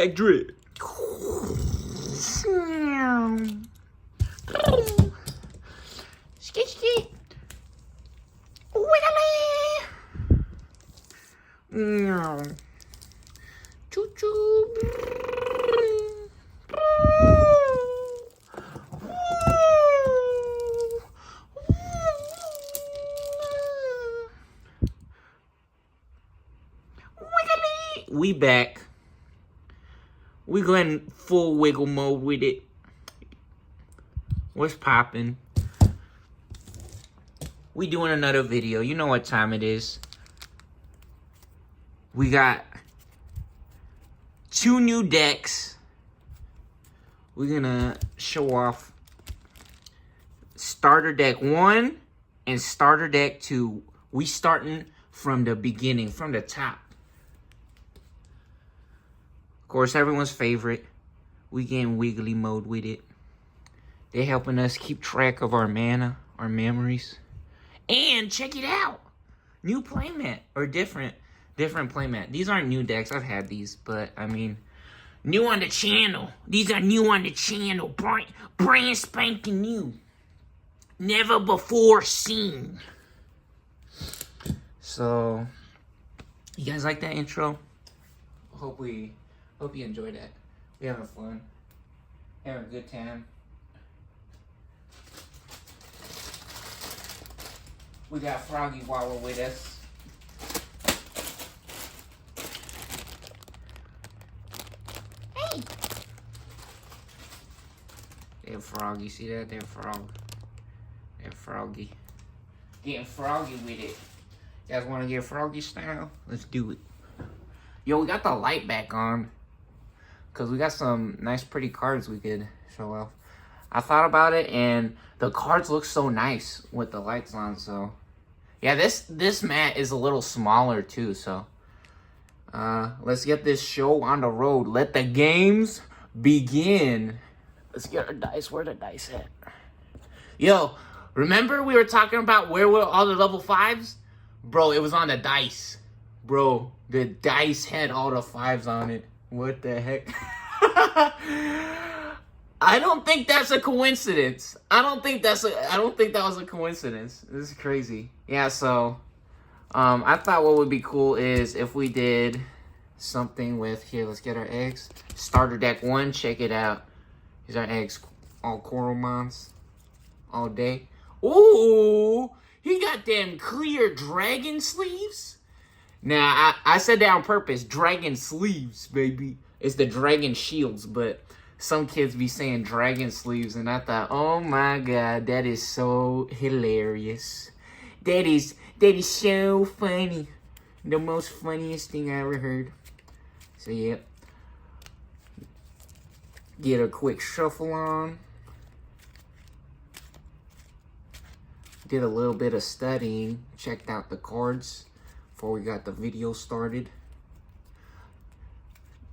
Swag drip. Ski ski. Wiggly. Choo choo. Wiggly. We back. We going full wiggle mode with it. What's poppin'? We doing another video. You know what time it is. We got 2 new decks. We're gonna show off starter deck 1 and starter deck 2. We starting from the beginning, from the top. Of course, everyone's favorite. We getting wiggly mode with it. They're helping us keep track of our mana, our memories. And check it out. New playmat, or different playmat. These aren't new decks. I've had these, but I mean, new on the channel. These are new on the channel. Brand spanking new. Never before seen. So, you guys like that intro? Hope you enjoyed that. We having fun. Having a good time. We got Froggy Wawa with us. Hey! They're Froggy. See that? They're Frog. They're Froggy. Getting froggy with it. You guys want to get Froggy style? Let's do it. Yo, we got the light back on. Because we got some nice pretty cards we could show off. I thought about it and the cards look so nice with the lights on, so... Yeah, this mat is a little smaller too, so... let's get this show on the road. Let the games begin. Let's get our dice. Where the dice at? Yo, remember we were talking about where were all the level 5s? Bro, it was on the dice. Bro, the dice had all the 5s on it. What the heck? I don't think that's a coincidence. I don't think that was a coincidence. This is crazy. Yeah, so I thought what would be cool is if we did something with here, let's get our eggs. Starter deck 1, check it out. Here's our eggs, all Coromons, all day. Ooh, he got them clear dragon sleeves. Now, I said that on purpose. Dragon sleeves, baby. It's the dragon shields, but some kids be saying dragon sleeves, and I thought, oh my god, that is so hilarious. That is so funny. The most funniest thing I ever heard. So, yeah. Get a quick shuffle on. Did a little bit of studying. Checked out the cards before we got the video started.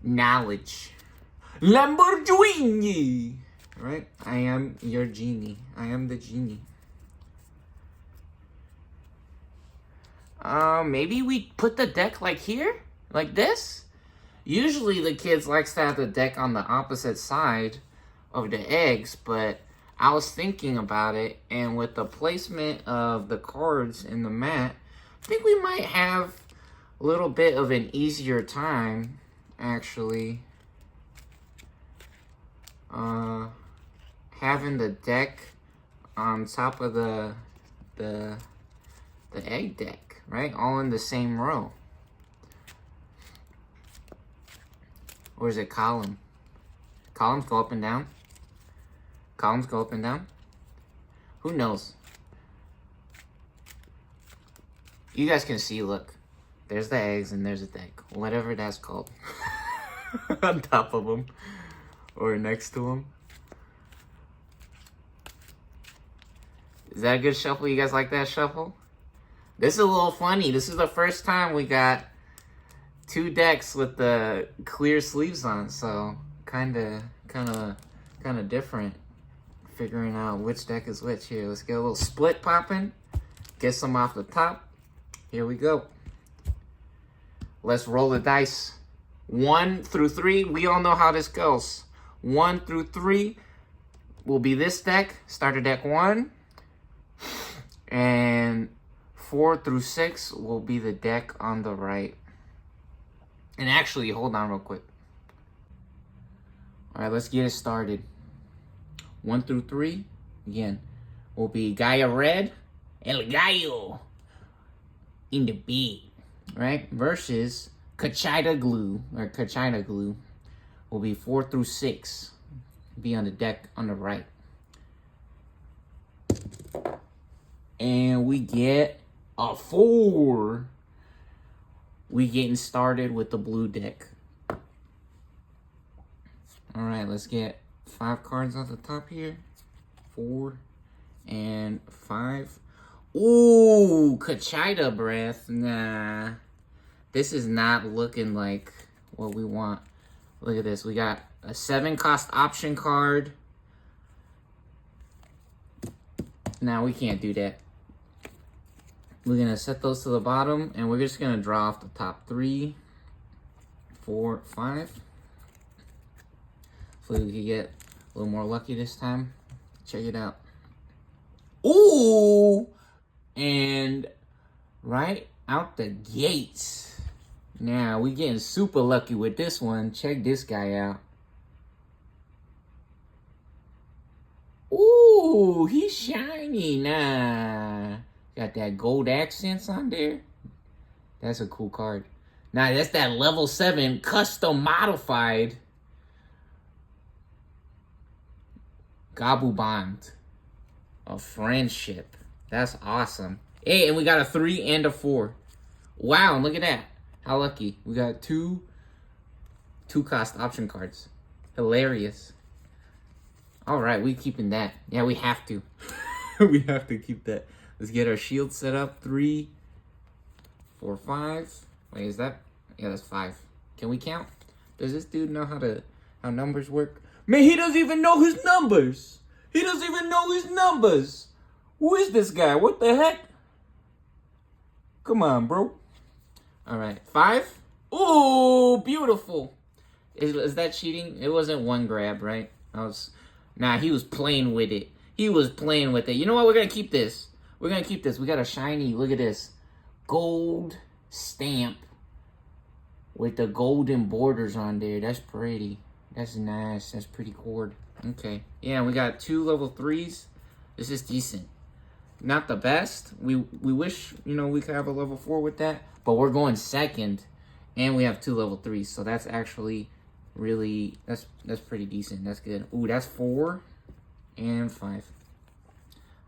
Knowledge. Lamborghini! Right? I am your genie. I am the genie. Maybe we put the deck like here? Like this? Usually the kids likes to have the deck on the opposite side of the eggs, but I was thinking about it, and with the placement of the cards in the mat, I think we might have a little bit of an easier time, actually, having the deck on top of the egg deck, right? All in the same row. Or is it column? Columns go up and down? Columns go up and down? Who knows? You guys can see, look. There's the eggs and there's a deck. Whatever that's called. On top of them. Or next to them. Is that a good shuffle? You guys like that shuffle? This is a little funny. This is the first time we got 2 decks with the clear sleeves on, so kind of different. Figuring out which deck is which here. Let's get a little split popping. Get some off the top. Here we go. Let's roll the dice. 1 through 3. We all know how this goes. 1 through 3 will be this deck. Starter deck 1. And 4 through 6 will be the deck on the right. And actually, hold on real quick. All right, let's get it started. 1 through 3, again, will be Gaia Red, El Gallo, in the beat, right? Versus Cocytus Glue, will be 4 through 6, be on the deck on the right. And we get a 4. We getting started with the blue deck. All right, let's get 5 cards off the top here. 4 and 5. Ooh, Cocytus Breath. Nah. This is not looking like what we want. Look at this. We got a 7-cost option card. Nah, we can't do that. We're going to set those to the bottom, and we're just going to draw off the top 3, 4, 5. Hopefully we can get a little more lucky this time. Check it out. Ooh! And right out the gates. Now, we getting super lucky with this one. Check this guy out. Ooh, he's shiny. Nah. Got that gold accents on there. That's a cool card. Now, that's that level 7 custom modified gabumon of friendship. That's awesome. Hey, and we got a 3 and a 4. Wow, look at that. How lucky. We got 2 cost option cards. Hilarious. All right, we keeping that. Yeah, we have to. We have to keep that. Let's get our shield set up. 3, 4, 5. Wait, is that? Yeah, that's 5. Can we count? Does this dude know how numbers work? Man, he doesn't even know his numbers. He doesn't even know his numbers. Who is this guy? What the heck? Come on, bro. All right, 5. Ooh, beautiful. Is that cheating? It wasn't 1 grab, right? Nah, he was playing with it. He was playing with it. You know what? We're going to keep this. We're going to keep this. We got a shiny, look at this, gold stamp with the golden borders on there. That's pretty. That's nice. That's pretty cool. Okay. Yeah, we got 2 level 3s. This is decent. Not the best. We wish, we could have a level 4 with that. But we're going second. And we have 2 level 3s. So that's actually really, that's pretty decent. That's good. Ooh, that's 4 and 5.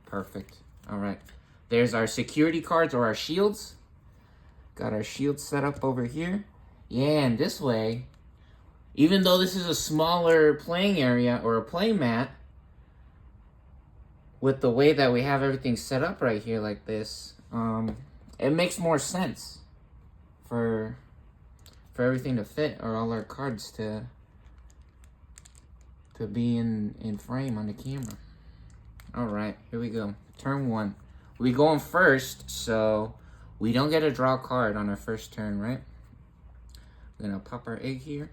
Perfect. All right. There's our security cards or our shields. Got our shields set up over here. Yeah, and this way, even though this is a smaller playing area or a play mat, with the way that we have everything set up right here like this, it makes more sense for everything to fit, or all our cards to be in frame on the camera. All right, here we go. Turn 1. We going first, so we don't get to draw a card on our first turn, right? We're gonna pop our egg here.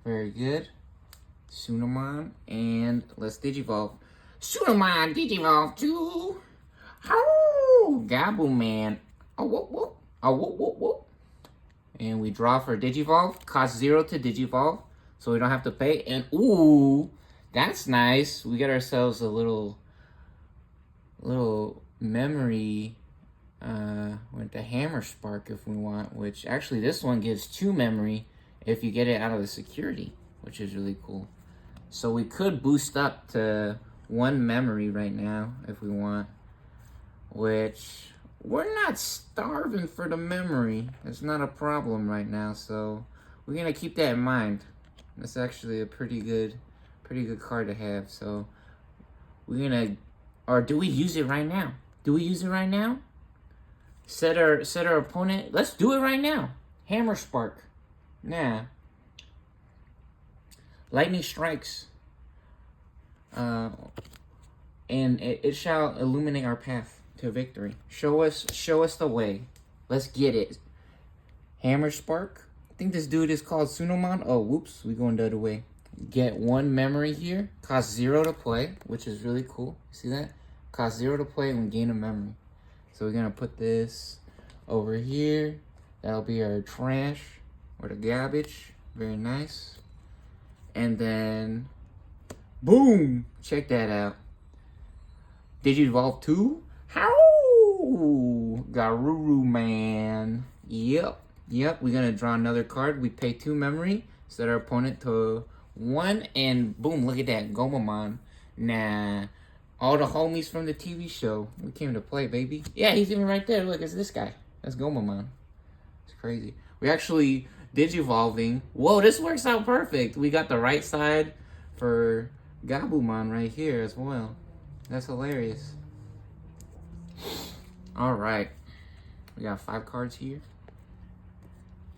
Very good. Sunamon, and let's Digivolve. Sunamon, Digivolve to Gabumon. Oh, whoop, whoop. Oh, whoop, whoop, whoop. And we draw for Digivolve. Cost 0 to Digivolve, so we don't have to pay. And ooh, that's nice. We get ourselves a little memory with the Hammer Spark if we want, which actually this one gives 2 memory if you get it out of the security, which is really cool. So we could boost up to 1 memory right now if we want, which we're not starving for the memory. It's not a problem right now, so we're gonna keep that in mind. That's actually a pretty good card to have. So we're gonna, or do we use it right now? Do we use it right now? Set our opponent. Let's do it right now. Hammer Spark. Nah. Lightning strikes. And it shall illuminate our path to victory. Show us the way. Let's get it. Hammer Spark. I think this dude is called Sunomon. Oh, whoops. We going the other way. Get 1 memory here. Cost 0 to play, which is really cool. See that? Cost 0 to play and we gain a memory. So we're gonna put this over here. That'll be our trash or the garbage. Very nice. And then, boom! Check that out. Digivolve 2? How? Garuru, man. Yep. We're gonna draw another card. We pay 2 memory. Set our opponent to 1. And boom, look at that. Gabumon. Nah. All the homies from the TV show. We came to play, baby. Yeah, he's even right there. Look, it's this guy. That's Gabumon. It's crazy. We actually digivolving. Whoa, this works out perfect. We got the right side for Gabumon right here as well. That's hilarious. All right. We got 5 cards here.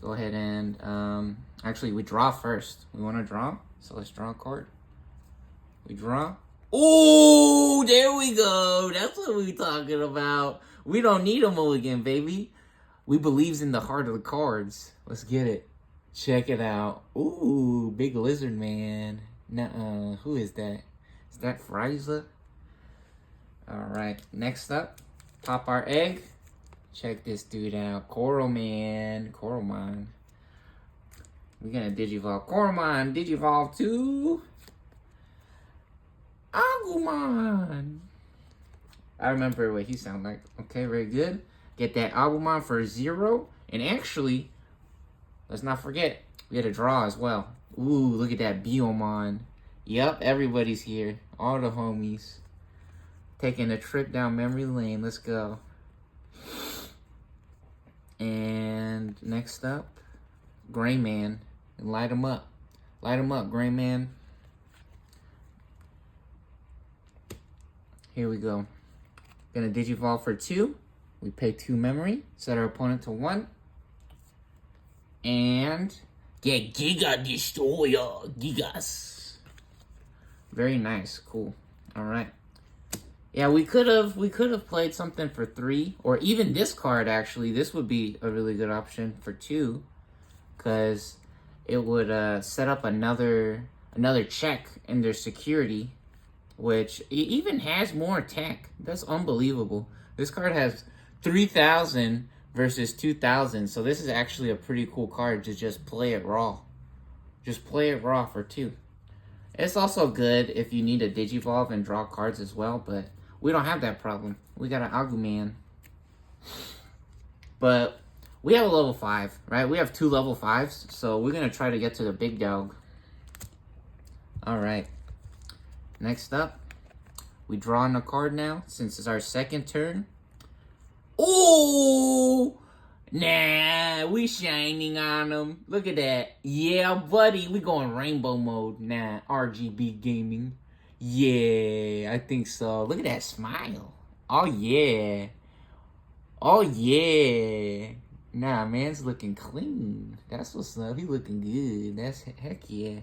Go ahead and, actually, we draw first. We want to draw, so let's draw a card. We draw. Oh, there we go. That's what we talking about. We don't need a mulligan, baby. We believes in the heart of the cards. Let's get it. Check it out. Ooh, big lizard man. Nuh-uh. Who is that? Is that Frieza? All right. Next up, pop our egg. Check this dude out. Coralman. We're gonna digivolve Coralman. Digivolve to Agumon. I remember what he sounded like. Okay, very good. Get that Agumon for 0. And actually, let's not forget, we had a draw as well. Ooh, look at that Biomon. Yep, everybody's here. All the homies. Taking a trip down memory lane. Let's go. And next up, Gray Man. And light him up. Light him up, Gray Man. Here we go. Gonna digivolve for 2. We pay 2 memory. Set our opponent to 1. And get Giga Destroyer. Gigas. Very nice. Cool. Alright. Yeah, we could have played something for 3. Or even this card, actually. This would be a really good option for 2. Because it would set up another check in their security. Which it even has more attack. That's unbelievable. This card has 3,000 versus 2,000. So this is actually a pretty cool card to just play it raw. Just play it raw for 2. It's also good if you need to digivolve and draw cards as well. But we don't have that problem. We got an agumon. But we have a level 5, right? We have 2 level 5s. So we're going to try to get to the big dog. Alright. Next up, we draw on a card now, since it's our second turn. Oh, nah, we shining on them. Look at that. Yeah, buddy, we going rainbow mode. Nah, RGB gaming. Yeah, I think so. Look at that smile. Oh, yeah. Oh, yeah. Nah, man's looking clean. That's what's up. He looking good. That's heck yeah.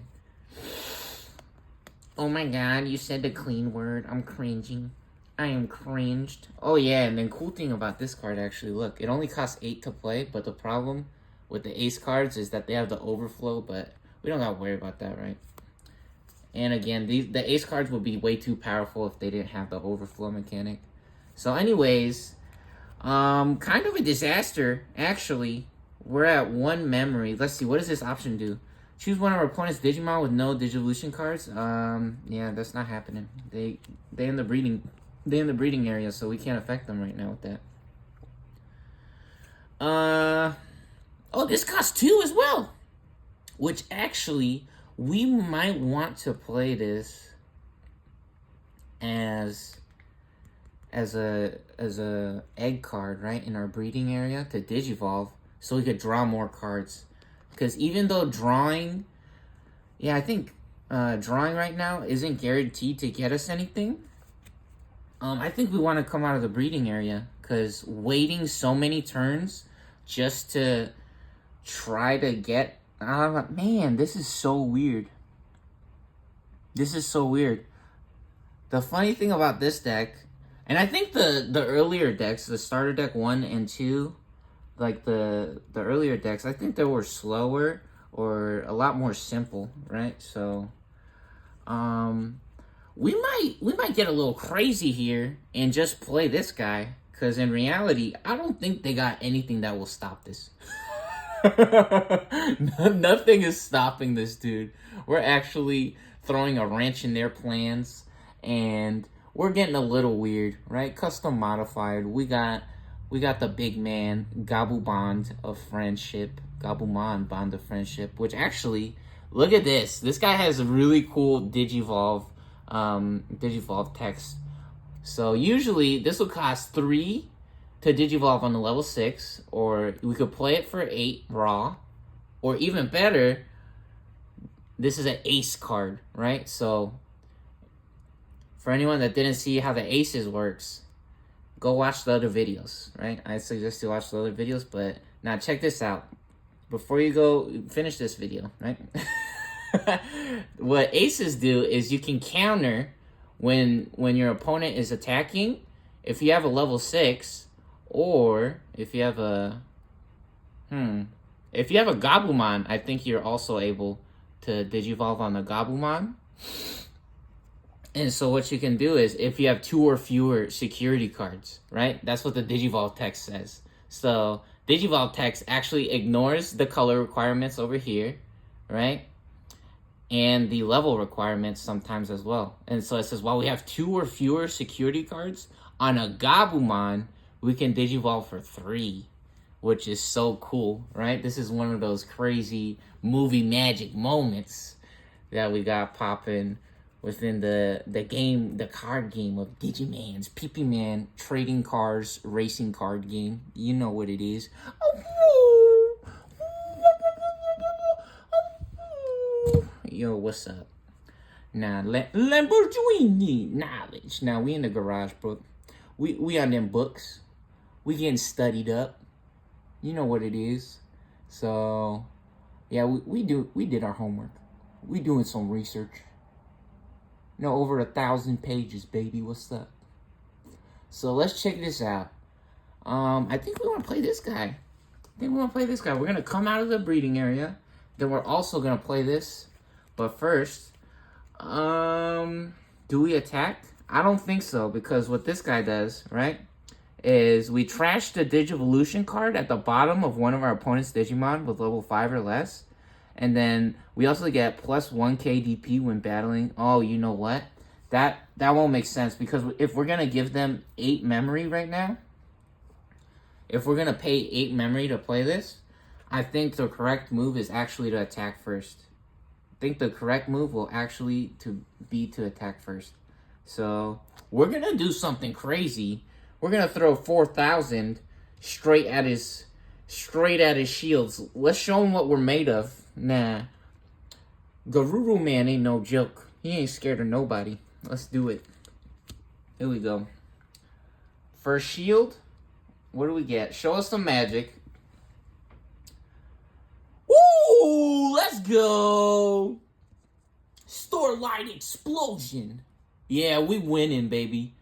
Oh my god, you said the clean word. I'm cringing. I am cringed. Oh yeah, and then cool thing about this card, actually, look. It only costs 8 to play, but the problem with the ace cards is that they have the overflow, but we don't gotta worry about that, right? And again, the ace cards would be way too powerful if they didn't have the overflow mechanic. So anyways, kind of a disaster, actually. We're at 1 memory. Let's see, what does this option do? Choose one of our opponent's Digimon with no Digivolution cards. Yeah, that's not happening. They in the breeding area, so we can't affect them right now with that. Oh, this costs 2 as well. Which actually, we might want to play this as a egg card, right, in our breeding area to Digivolve, so we could draw more cards. Because even though drawing, yeah, I think drawing right now isn't guaranteed to get us anything. I think we want to come out of the breeding area, because waiting so many turns just to try to get... man, this is so weird. This is so weird. The funny thing about this deck, and I think the earlier decks, the starter deck 1 and 2, like the earlier decks, I think they were slower or a lot more simple, right? So, we might get a little crazy here and just play this guy, because in reality, I don't think they got anything that will stop this. Nothing is stopping this dude. We're actually throwing a wrench in their plans, and we're getting a little weird, right? Custom modified. We got the big man, Gabumon of friendship. Gabumon, bond of friendship. Which actually, look at this. This guy has a really cool Digivolve text. So usually this will cost 3 to Digivolve on the level 6, or we could play it for 8 raw, or even better, this is an ace card, right? So for anyone that didn't see how the aces works, go watch the other videos, right? I suggest you watch the other videos, but now check this out. Before you go finish this video, right? What aces do is you can counter when your opponent is attacking, if you have a level 6, or if you have a Gabumon, I think you're also able to Digivolve on the Gabumon. And so what you can do is, if you have 2 or fewer security cards, right? That's what the Digivolve text says. So Digivolve text actually ignores the color requirements over here, right? And the level requirements sometimes as well. And so it says, while we have 2 or fewer security cards, on a Gabumon, we can Digivolve for 3, which is so cool, right? This is one of those crazy movie magic moments that we got popping within the game, the card game of Digiman's PP Man trading cards racing card game. You know what it is. Yo, what's up? Now, Lamborghini knowledge. Now, we in the garage, bro. We on them books. We getting studied up. You know what it is. So, yeah, we did our homework. We doing some research. You know, over 1,000 pages, baby. What's up? So, let's check this out. I think we want to play this guy. We're going to come out of the breeding area. Then we're also going to play this. But first, do we attack? I don't think so, because what this guy does, right, is we trash the Digivolution card at the bottom of one of our opponent's Digimon with level 5 or less. And then we also get plus 1 KDP when battling. Oh, you know what? That won't make sense, because if we're going to give them 8 memory right now, if we're going to pay 8 memory to play this, I think the correct move is actually to attack first. I think the correct move will actually be to attack first. So we're going to do something crazy. We're going to throw 4,000 straight at his shields. Let's show him what we're made of. Nah. Garuru Man ain't no joke. He ain't scared of nobody. Let's do it. Here we go. First shield. What do we get? Show us some magic. Ooh, let's go. Starlight Explosion. Yeah, we winning, baby.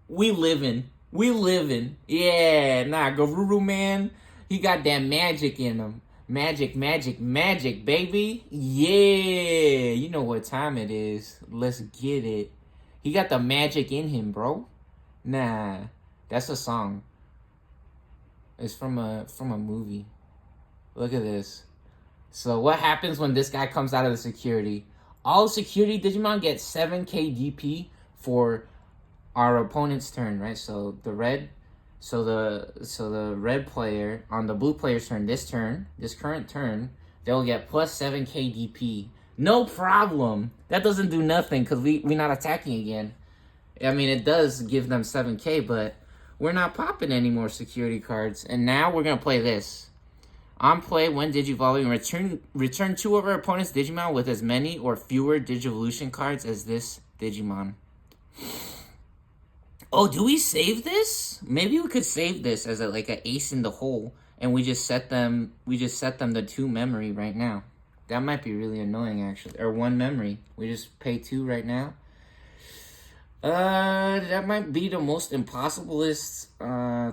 We living. Yeah, nah, Garuru Man, he got that magic in him. Magic, baby. Yeah, you know what time it is. Let's get it. He got the magic in him, bro. Nah, that's a song. It's from a movie. Look at this. So what happens when this guy comes out of the security? All security Digimon get 7 KDP for our opponent's turn, right? So the red player on the blue player's turn, this current turn, they'll get plus 7 KDP. No problem. That doesn't do nothing because we're not attacking again. I mean, it does give them 7K, but we're not popping any more security cards. And now we're gonna play this. On play, when Digivolving, return 2 of our opponent's Digimon with as many or fewer Digivolution cards as this Digimon. Oh, do we save this? Maybe we could save this as like an ace in the hole, and we just set them to 2 memory right now. That might be really annoying, actually. Or 1 memory. We just pay 2 right now. That might be the most impossiblest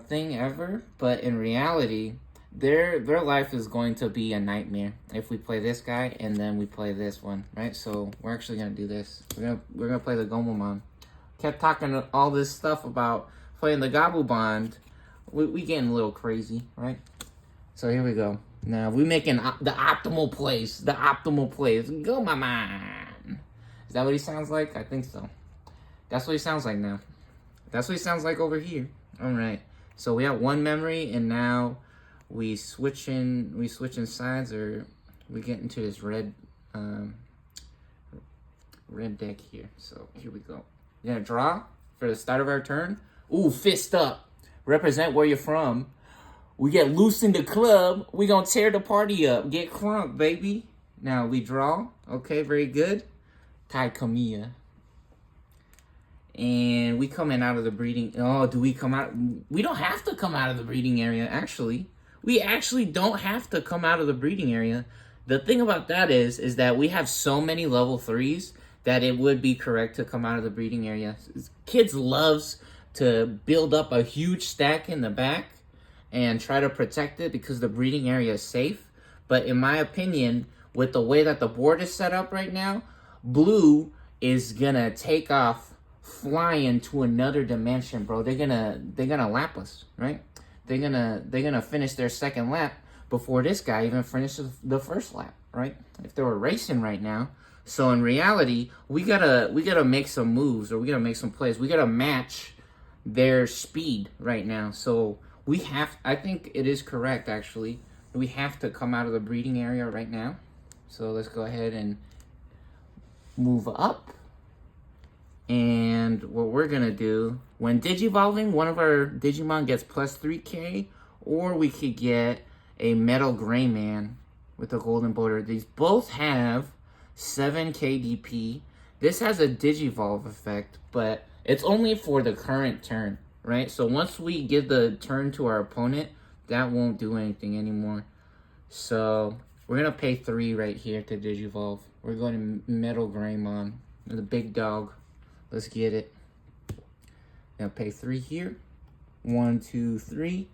thing ever, but in reality, their life is going to be a nightmare if we play this guy and then we play this one, right? So we're actually gonna do this. We're gonna play the gomomon. Kept talking all this stuff about playing the gabumon. We getting a little crazy, right? So here we go. Now we making the optimal plays. The optimal plays. Gomomon. Is that what he sounds like? I think so. That's what he sounds like now. That's what he sounds like over here. All right. So we have 1 memory, and now we switching sides, or we get into this red deck here. So here we go. You're gonna draw for the start of our turn. Ooh, fist up. Represent where you're from. We get loose in the club. We gonna tear the party up. Get crunk, baby. Now we draw. Okay, very good. Tai Kamiya. And we coming out of the breeding. Oh, do we come out? We don't have to come out of the breeding area, actually. We actually don't have to come out of the breeding area. The thing about that is that we have so many level 3s that it would be correct to come out of the breeding area. Kids loves to build up a huge stack in the back and try to protect it because the breeding area is safe. But in my opinion, with the way that the board is set up right now, blue is gonna take off flying to another dimension, bro. They're gonna lap us, right? They're gonna finish their second lap before this guy even finishes the first lap, right? If they were racing right now. So in reality, we gotta make some moves, or we gotta make some plays. We gotta match their speed right now. So I think it is correct, actually. We have to come out of the breeding area right now. So let's go ahead and move up. And what we're gonna do, when digivolving, one of our Digimon gets plus 3k, or we could get a Metal Gray Man with a golden border. These both have 7k DP. This has a digivolve effect, but it's only for the current turn, right? So once we give the turn to our opponent, that won't do anything anymore. So we're gonna pay 3 right here to digivolve. We're going to Metal Greymon, the big dog. Let's get it. Now pay 3 here. 1, 2, 3.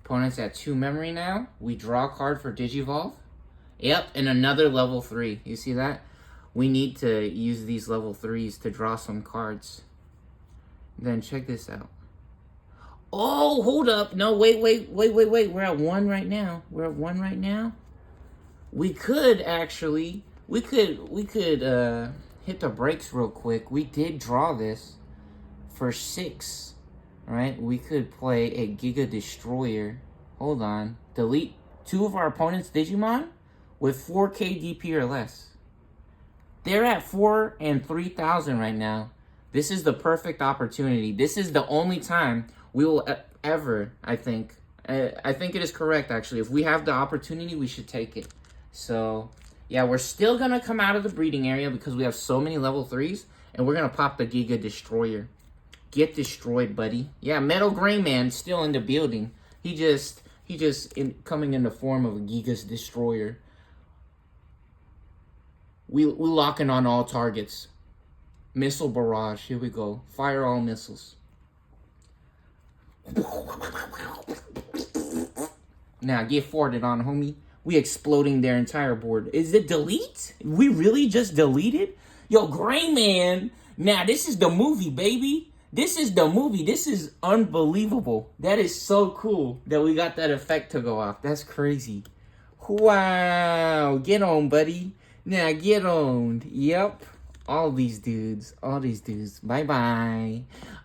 Opponent's at 2 memory now. We draw a card for digivolve. Yep, and another level 3. You see that? We need to use these level 3s to draw some cards. Then check this out. Oh, hold up. No, wait. We're at 1 right now. We're at 1 right now. We could actually, we could hit the brakes real quick. We did draw this for 6, right? We could play a Giga Destroyer. Hold on. Delete 2 of our opponent's Digimon with 4k DP or less. They're at 4 and 3,000 right now. This is the perfect opportunity. This is the only time we will ever, I think it is correct, actually. If we have the opportunity, we should take it. So, yeah, we're still going to come out of the breeding area because we have so many level 3s, and we're going to pop the Giga Destroyer. Get destroyed, buddy. Yeah, Metal Gray Man still in the building. He just coming in the form of a Giga's Destroyer. We're locking on all targets. Missile barrage. Here we go. Fire all missiles. Now get forwarded on, homie. We exploding their entire board. Is it delete? We really just deleted? Yo, Gray Man. Now this is the movie, baby. This is the movie. This is unbelievable. That is so cool that we got that effect to go off. That's crazy. Wow. Get on, buddy. Now get on. Yep. All these dudes. Bye-bye.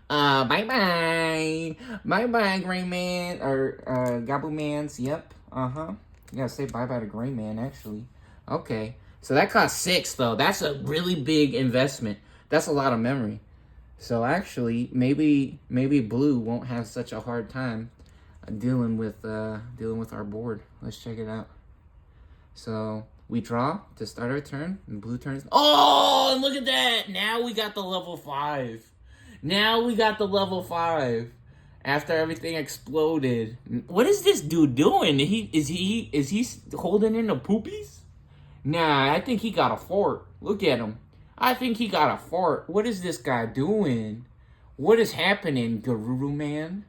Bye-bye. Bye-bye, Gray Man. Or, Gabumans. Yep. You gotta say bye-bye to Gray Man, actually. Okay. So that cost 6, though. That's a really big investment. That's a lot of memory. So, actually, maybe Blue won't have such a hard time dealing with our board. Let's check it out. So, we draw to start our turn, and Blue turns. Oh, and look at that! Now we got the level 5. Now we got the level 5. After everything exploded. What is this dude doing? Is he holding in the poopies? Nah, I think he got a fort. Look at him. I think he got a fort. What is this guy doing? What is happening, Guru man?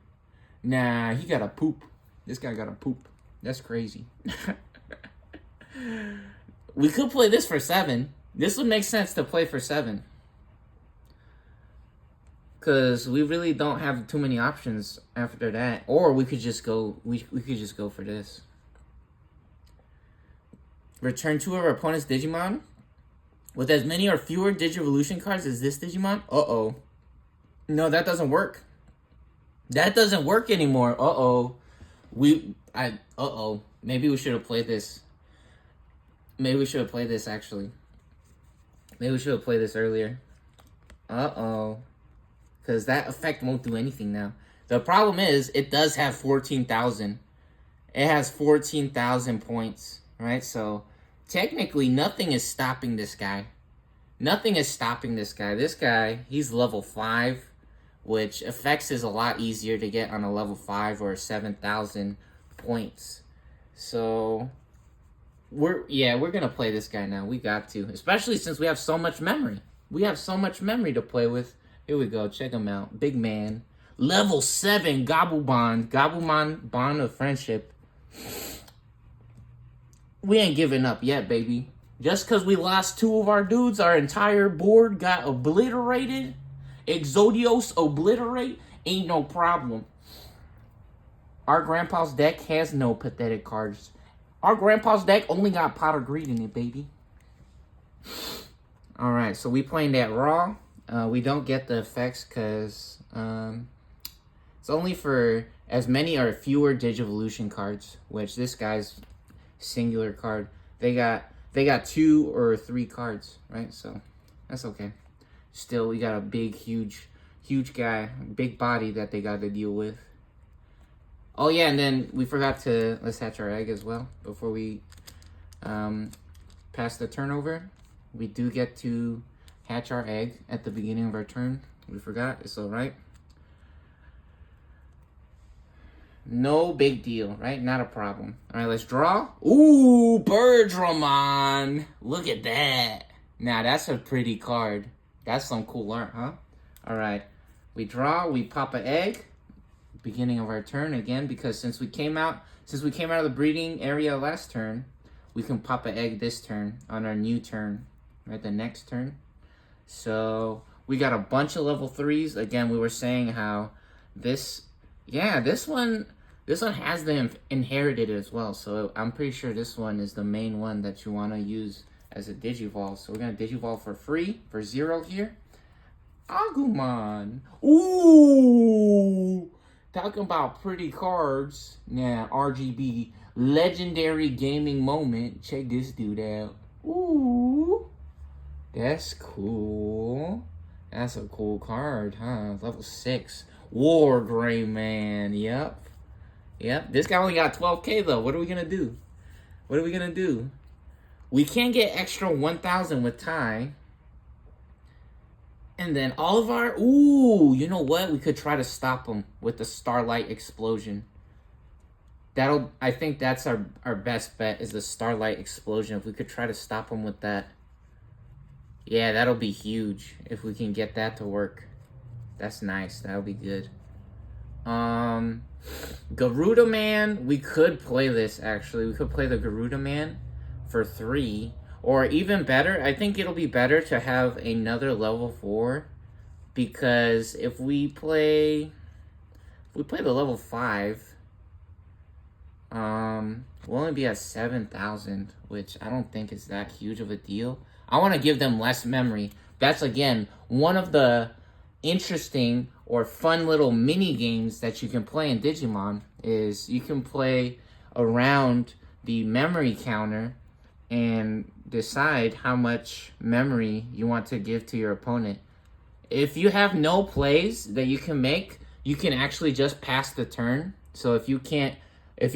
Nah, he got a poop. This guy got a poop. That's crazy. We could play this for 7. This would make sense to play for 7. Because we really don't have too many options after that. Or we could just go, we could just go for this. Return 2 of our opponent's Digimon with as many or fewer Digivolution cards as this Digimon. Uh-oh. No, that doesn't work. That doesn't work anymore. Uh-oh. Uh-oh. Maybe we should have played this. Maybe we should have played this, actually. Maybe we should have played this earlier. Uh-oh. Because that effect won't do anything now. The problem is, it does have 14,000. It has 14,000 points, right? So, technically, nothing is stopping this guy. Nothing is stopping this guy. This guy, he's level 5, which effects is a lot easier to get on a level 5 or 7,000 points. So, we're going to play this guy now. We got to. Especially since we have so much memory. We have so much memory to play with. Here we go. Check him out. Big man. Level 7 Gabumon. Gabumon Bond of Friendship. We ain't giving up yet, baby. Just because we lost 2 of our dudes, our entire board got obliterated. Exodios obliterate. Ain't no problem. Our grandpa's deck has no pathetic cards. Our grandpa's deck only got Pot of Greed in it, baby. Alright, so we playing that raw. We don't get the effects because it's only for as many or fewer Digivolution cards, which this guy's singular card. They got 2 or 3 cards, right? So that's okay. Still, we got a big, huge guy, big body that they got to deal with. Oh yeah, and then we forgot to let's hatch our egg as well before we pass the turnover. We do get to hatch our egg at the beginning of our turn. We forgot. It's alright. No big deal, right? Not a problem. Alright, let's draw. Ooh, Birdramon. Look at that. Now, that's a pretty card. That's some cool art, huh? Alright. We draw. We pop an egg. Beginning of our turn again, because since we came out of the breeding area last turn, we can pop an egg this turn on our new turn. Right? The next turn. So we got a bunch of level 3s. Again, we were saying how this one has them inherited as well. So I'm pretty sure this one is the main one that you want to use as a Digivolve. So we're going to Digivolve for free, for 0 here. Agumon. Ooh! Talking about pretty cards. Yeah, RGB. Legendary gaming moment. Check this dude out. Ooh! That's cool. That's a cool card, huh? Level 6. War Gray Man. Yep. This guy only got 12k though. What are we gonna do? We can't get extra 1,000 with Ty. And then all of our... Ooh, you know what? We could try to stop him with the Starlight Explosion. I think that's our best bet is the Starlight Explosion. If we could try to stop him with that. Yeah, that'll be huge if we can get that to work. That's nice. That'll be good. Garuda Man, we could play this, actually. We could play the Garuda Man for 3. Or even better, I think it'll be better to have another level 4. Because if we play the level 5, we'll only be at 7,000, which I don't think is that huge of a deal. I want to give them less memory. That's, again, one of the interesting or fun little mini games that you can play in Digimon is you can play around the memory counter and decide how much memory you want to give to your opponent. If you have no plays that you can make, you can actually just pass the turn. So if you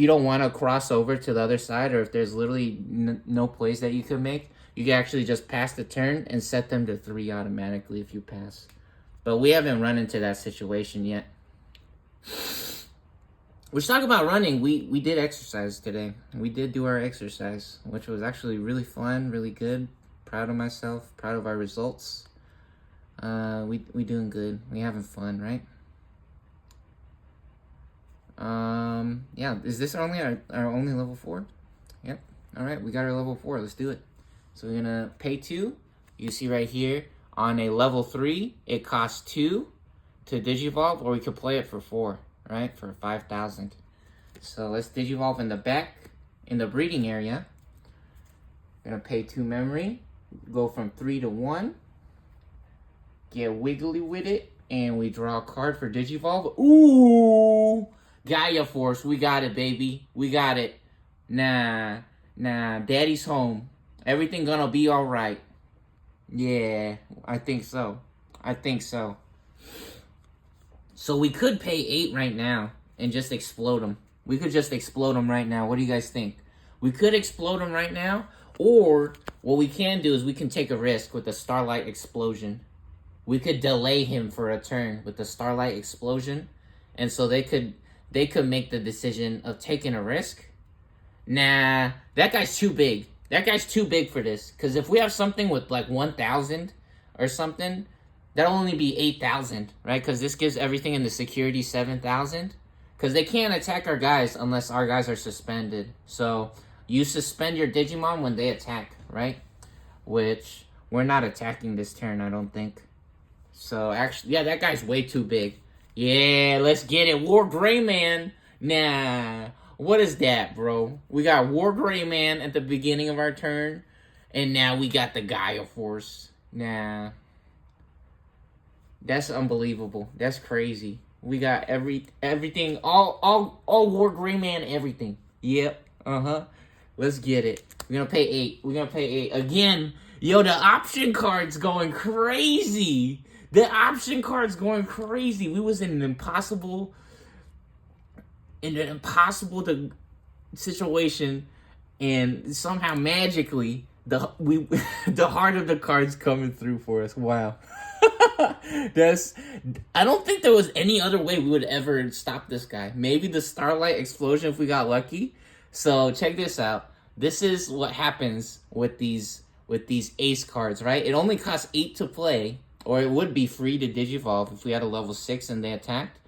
don't want to cross over to the other side, or if there's literally no plays that you can make, you can actually just pass the turn and set them to 3 automatically if you pass. But we haven't run into that situation yet. Which, talk about running, we did exercise today. We did do our exercise, which was actually really fun, really good. Proud of myself, proud of our results. We doing good. We having fun, right? Yeah, is this only our only level 4? Yep. All right, we got our level 4. Let's do it. So we're gonna pay 2. You see right here on a level 3, it costs 2 to digivolve, or we could play it for 4, right? For 5,000. So let's digivolve in the back in the breeding area. Gonna pay 2 memory, go from 3 to 1, get wiggly with it, and we draw a card for digivolve. Ooh! Gaia Force, we got it, baby. We got it. Nah, daddy's home. Everything gonna be alright. Yeah, I think so. So we could pay 8 right now and just explode them. We could just explode them right now. What do you guys think? We could explode them right now, or what we can do is we can take a risk with the Starlight Explosion. We could delay him for a turn with the Starlight Explosion, and so they could make the decision of taking a risk. Nah, that guy's too big. That guy's too big for this. Because if we have something with like 1,000 or something, that'll only be 8,000, right? Because this gives everything in the security 7,000. Because they can't attack our guys unless our guys are suspended. So you suspend your Digimon when they attack, right? Which we're not attacking this turn, I don't think. So actually, yeah, that guy's way too big. Yeah, let's get it. War Greyman. Nah. What is that, bro? We got War Greyman at the beginning of our turn. And now we got the Gaia Force. Nah. That's unbelievable. That's crazy. We got everything. All War Greyman, everything. Yep. Let's get it. We're gonna pay 8. We're gonna pay 8. Again, yo, the option card's going crazy. The option card's going crazy. We was in an impossible situation, and somehow magically the heart of the card's coming through for us. Wow. I don't think there was any other way we would ever stop this guy. Maybe the Starlight Explosion if we got lucky. So check this out. This is what happens with these ace cards, right? It only costs 8 to play, or it would be free to digivolve if we had a level 6 and they attacked.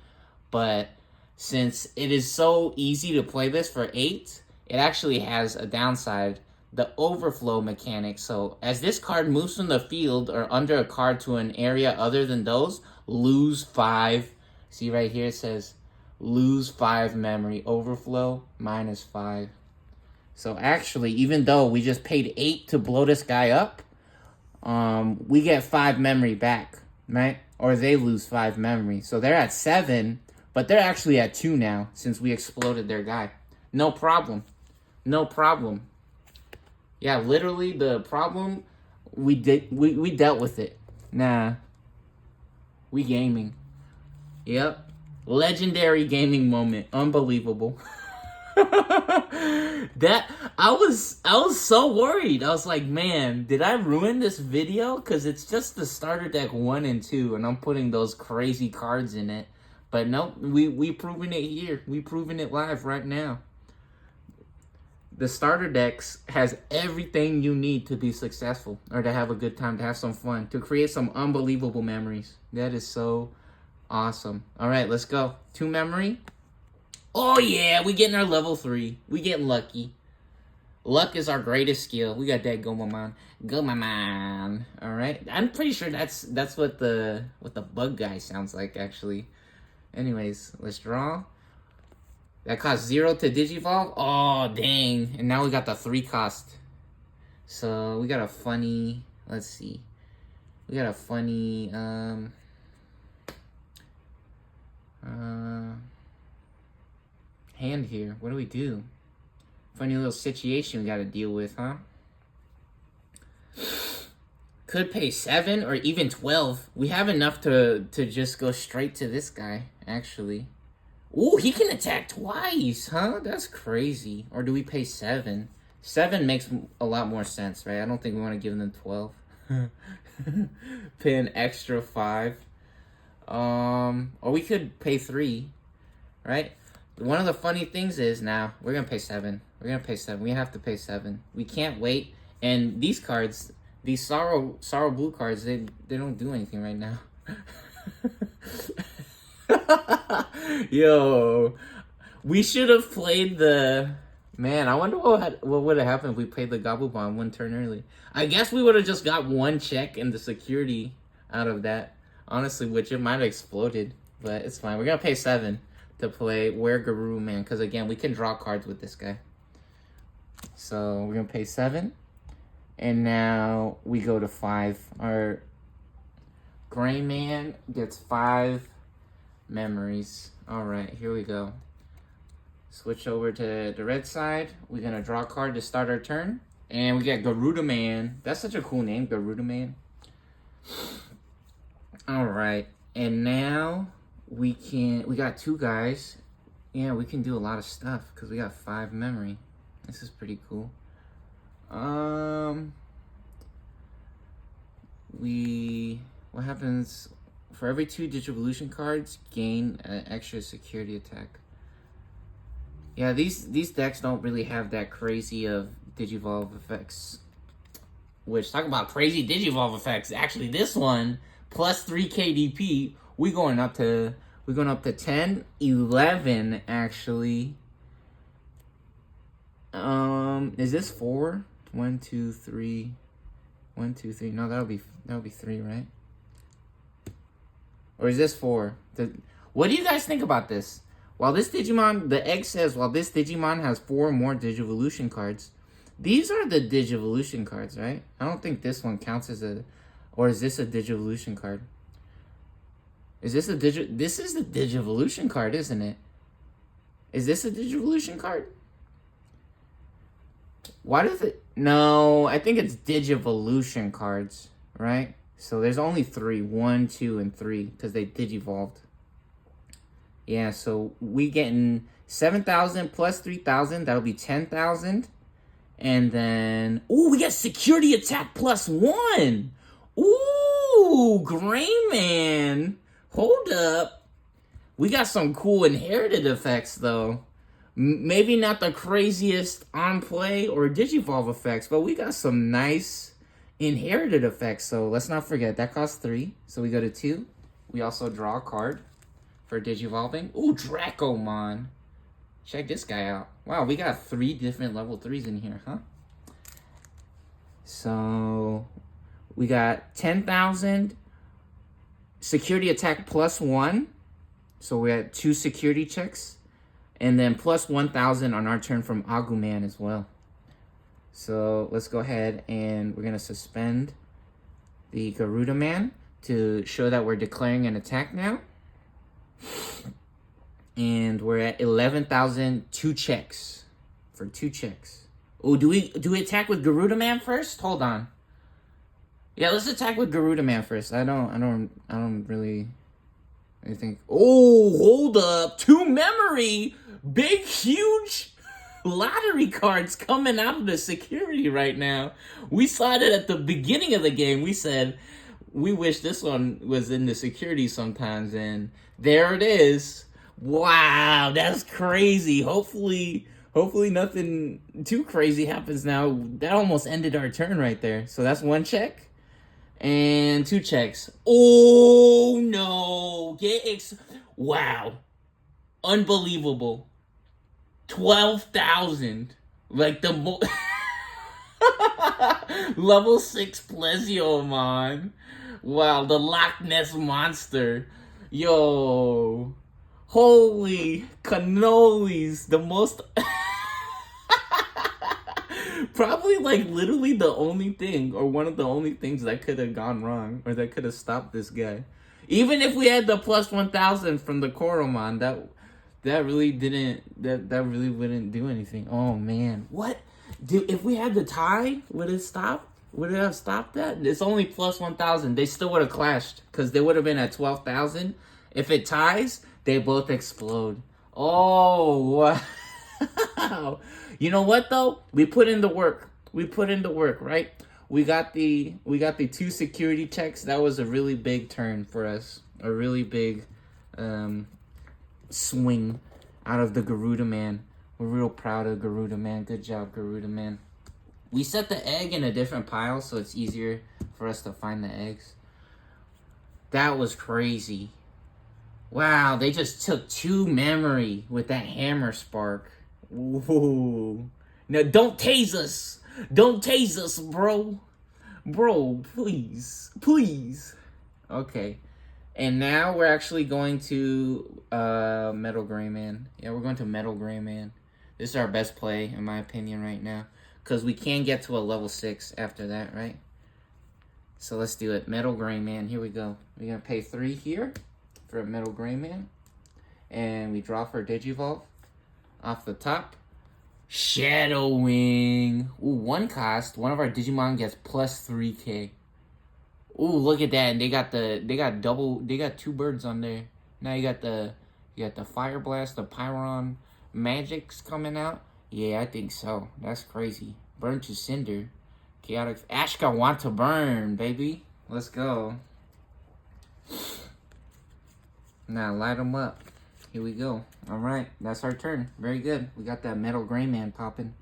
But since it is so easy to play this for 8, it actually has a downside, the overflow mechanic. So as this card moves from the field or under a card to an area other than those, lose 5. See right here it says lose 5 memory. Overflow -5. So actually, even though we just paid 8 to blow this guy up, we get 5 memory back, right? Or they lose 5 memory. So they're at 7, but they're actually at 2 now since we exploded their guy. No problem. No problem. Yeah, literally the problem, we dealt with it. Nah. We gaming. Yep. Legendary gaming moment. Unbelievable. I was so worried. I was like, man, did I ruin this video? Because it's just the starter deck 1 and 2, and I'm putting those crazy cards in it. But nope, we proving it here. We proving it live right now. The starter decks has everything you need to be successful, or to have a good time, to have some fun, to create some unbelievable memories. That is so awesome. All right, let's go. 2 memory. Oh yeah, we getting our level 3. We getting lucky. Luck is our greatest skill. We got that gabumon. All right, I'm pretty sure that's what the bug guy sounds like actually. Anyways, let's draw. That costs 0 to digivolve. Oh dang! And now we got the 3 cost. So we got a funny. Let's see. We got a funny hand here. What do we do? Funny little situation we got to deal with, huh? Could pay 7 or even 12. We have enough to just go straight to this guy, actually. Ooh, he can attack twice, huh? That's crazy. Or do we pay 7? 7 makes a lot more sense, right? I don't think we want to give them 12. Pay an extra 5. Or we could pay 3, right? One of the funny things is now we're gonna pay 7. We're gonna pay 7. We have to pay 7. We can't wait. And these cards, these sorrow blue cards, they don't do anything right now. Yo, we should have played the. Man, I wonder what would have happened if we played the gabumon 1 turn early. I guess we would have just got 1 check and the security out of that. Honestly, which it might have exploded, but it's fine. We're gonna pay 7 to play Where Gabumon, because again, we can draw cards with this guy. So we're gonna pay 7, and now we go to 5. Our gray man gets 5 memories. All right, here we go. Switch over to the red side. We're gonna draw a card to start our turn, and we get gabumon. That's such a cool name, gabumon. All right, and now we got 2 guys. Yeah, we can do a lot of stuff because we got 5 memory. This is pretty cool. What happens for every 2 Digivolution cards, gain an extra security attack. Yeah, these decks don't really have that crazy of Digivolve effects. Which, talk about crazy Digivolve effects. Actually, this one plus 3 KDP, we're going up to 10, 11 actually. Is this 4? 1, 2, 3. 1, 2, 3. No, that'll be 3, right? Or is this 4? What do you guys think about this? While this Digimon, the egg says, while this Digimon has 4 more Digivolution cards, these are the Digivolution cards, right? I don't think this one counts as a, or is this a Digivolution card? Is this this is the Digivolution card, isn't it? Is this a Digivolution card? Why does it, no, I think it's Digivolution cards, right? So there's only 3, 1, 2, and 3, because they Digivolved. Yeah, so we getting 7,000 plus 3,000. That'll be 10,000. And then, ooh, we got security attack plus 1. Ooh, Gray Man. Hold up. We got some cool inherited effects, though. Maybe not the craziest on play or Digivolve effects, but we got some nice inherited effects. So let's not forget, that costs 3. So we go to 2. We also draw a card for Digivolving. Ooh, Dracomon. Check this guy out. Wow, we got 3 different level 3s in here, huh? So we got 10,000 security attack plus 1. So we had 2 security checks. And then plus 1,000 on our turn from Agumon as well. So let's go ahead and we're going to suspend the Gabumon to show that we're declaring an attack now. And we're at 11,000, 2 checks. For 2 checks. Oh, do we attack with Gabumon first? Hold on. Yeah, let's attack with Gabumon first. I don't really think. Oh, hold up. 2 memory. Big, huge lottery cards coming out of the security right now. We saw it at the beginning of the game. We said we wish this one was in the security sometimes, and there it is. Wow, that's crazy. Hopefully nothing too crazy happens now. That almost ended our turn right there. So that's 1 check and 2 checks. Oh no! Wow, unbelievable. 12,000. Like the level 6 Plesiomon. Wow, the Loch Ness Monster. Yo. Holy cannolis. The most... Probably like literally the only thing, or one of the only things that could have gone wrong, or that could have stopped this guy. Even if we had the plus 1,000 from the Koromon, that really wouldn't do anything. Oh man, what? If we had the tie, would it stop? Would it have stopped that? It's only plus 1,000. They still would have clashed because they would have been at 12,000. If it ties, they both explode. Oh wow! You know what though? We put in the work. Right? We got the 2 security checks. That was a really big turn for us. a really big swing out of the Garuda Man. We're real proud of Garuda Man. Good job, Garuda Man. We set the egg in a different pile so it's easier for us to find the eggs. That was crazy. Wow, they just took 2 memory with that hammer spark. Ooh. Now, don't tase us. Don't tase us, bro. Bro, please. Please. Okay. And now we're actually going to Metal Gray Man. Yeah, we're going to Metal Gray Man. This is our best play, in my opinion, right now. Because we can get to a level 6 after that, right? So let's do it. Metal Gray Man. Here we go. We're going to pay 3 here for a Metal Gray Man. And we draw for Digivolve. Off the top. Shadow Wing. Ooh, 1 cost. One of our Digimon gets plus 3k. Ooh, look at that. And they got 2 birds on there. Now you got the Fire Blast, the Pyron Magics coming out. Yeah, I think so. That's crazy. Burn to Cinder. Chaotic Ashka want to burn, baby. Let's go. Now light them up. Here we go. Alright, that's our turn. Very good. We got that Metal Gray Man popping.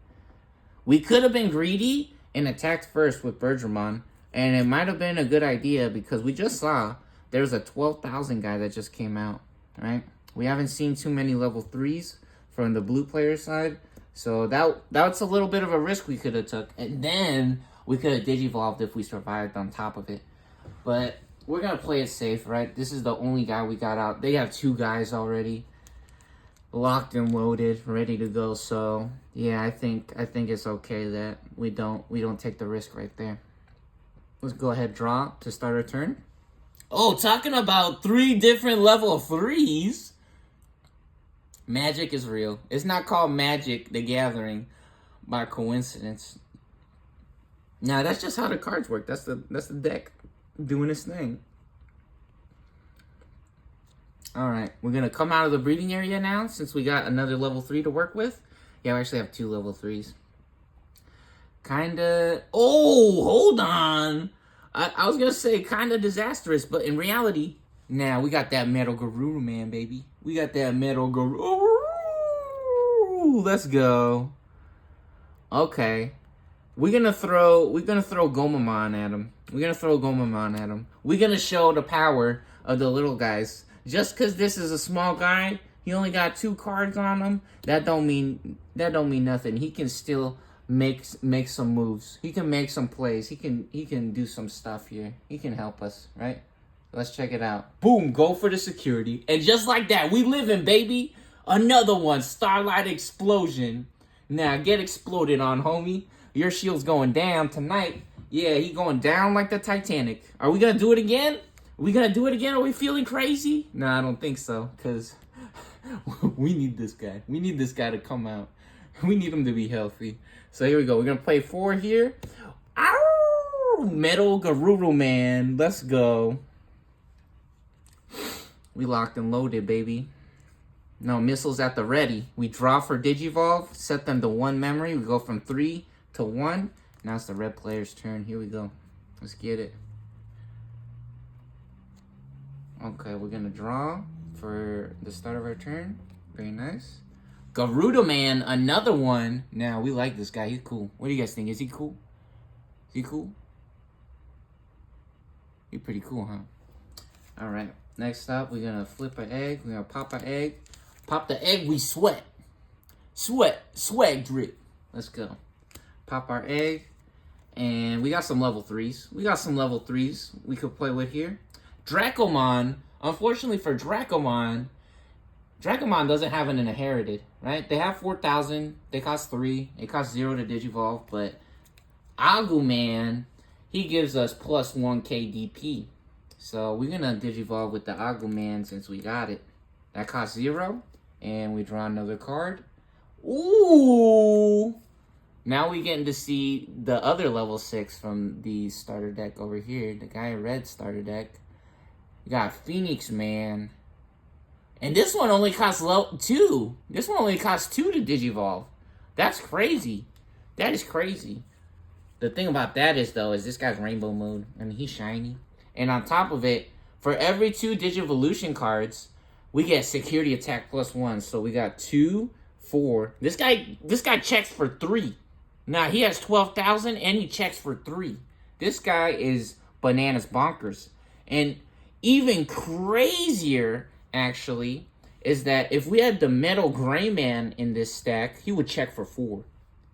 We could have been greedy and attacked first with Bergermon. And it might have been a good idea because we just saw there's a 12,000 guy that just came out. Right? We haven't seen too many level 3s from the blue player side. So that's a little bit of a risk we could have took. And then we could have Digivolved if we survived on top of it. But we're going to play it safe, right? This is the only guy we got out. They have 2 guys already. Locked and loaded, ready to go. So, yeah, I think it's okay that we don't take the risk right there. Let's go ahead, draw to start our turn. Oh, talking about 3 different level 3s. Magic is real. It's not called Magic the Gathering by coincidence. Now, that's just how the cards work. That's the deck doing its thing. Alright, we're going to come out of the breeding area now since we got another level 3 to work with. Yeah, we actually have 2 level 3s. Kinda... Oh, hold on! I was going to say kinda disastrous, but in reality, now we got that Metal Garuda Man, baby. We got that Metal Garuda. Let's go. Okay. We're gonna throw Gomamon at him. We're gonna show the power of the little guys. Just because this is a small guy, he only got 2 cards on him. That don't mean nothing. He can still make some moves. He can make some plays. He can do some stuff here. He can help us, right? Let's check it out. Boom, go for the security. And just like that, we living, baby. Another one, Starlight Explosion. Now, get exploded on, homie. Your shield's going down tonight. Yeah, he going down like the Titanic. Are we going to do it again? Are we feeling crazy? No, I don't think so. Because we need this guy. We need this guy to come out. We need him to be healthy. So here we go. We're going to play 4 here. Ow! Metal Garuda Man. Let's go. We locked and loaded, baby. No, missiles at the ready. We draw for Digivolve, set them to 1 memory. We go from 3 to 1. Now it's the red player's turn. Here we go. Let's get it. Okay, we're going to draw for the start of our turn. Very nice. Garuda Man, another one. Now, we like this guy. He's cool. What do you guys think? Is he cool? Is he cool? He's pretty cool, huh? Alright. Next up, we're going to flip an egg. We're going to pop an egg. Pop the egg, we sweat. Swag drip. Let's go. Pop our egg. And we got some level 3s. We could play with here. Dracomon. Unfortunately for Dracomon doesn't have an inherited, right? They have 4,000. They cost 3. It costs 0 to Digivolve. But Agumon, he gives us plus 1k DP. So we're going to Digivolve with the Agumon since we got it. That costs 0. And we draw another card. Ooh! Now we getting to see the other level 6 from the starter deck over here. The Gaia Red starter deck. We got Phoenix Man. And this one only costs 2. This one only costs 2 to Digivolve. That's crazy. That is crazy. The thing about that is, though, is this guy's rainbow mode. I mean, he's shiny. And on top of it, For every 2 Digivolution cards, we get security attack +1. So we got 2, 4. This guy checks for 3. Now he has 12,000 and he checks for 3. This guy is bananas bonkers. And even crazier, actually, is that if we had the Metal Gray Man in this stack, he would check for 4.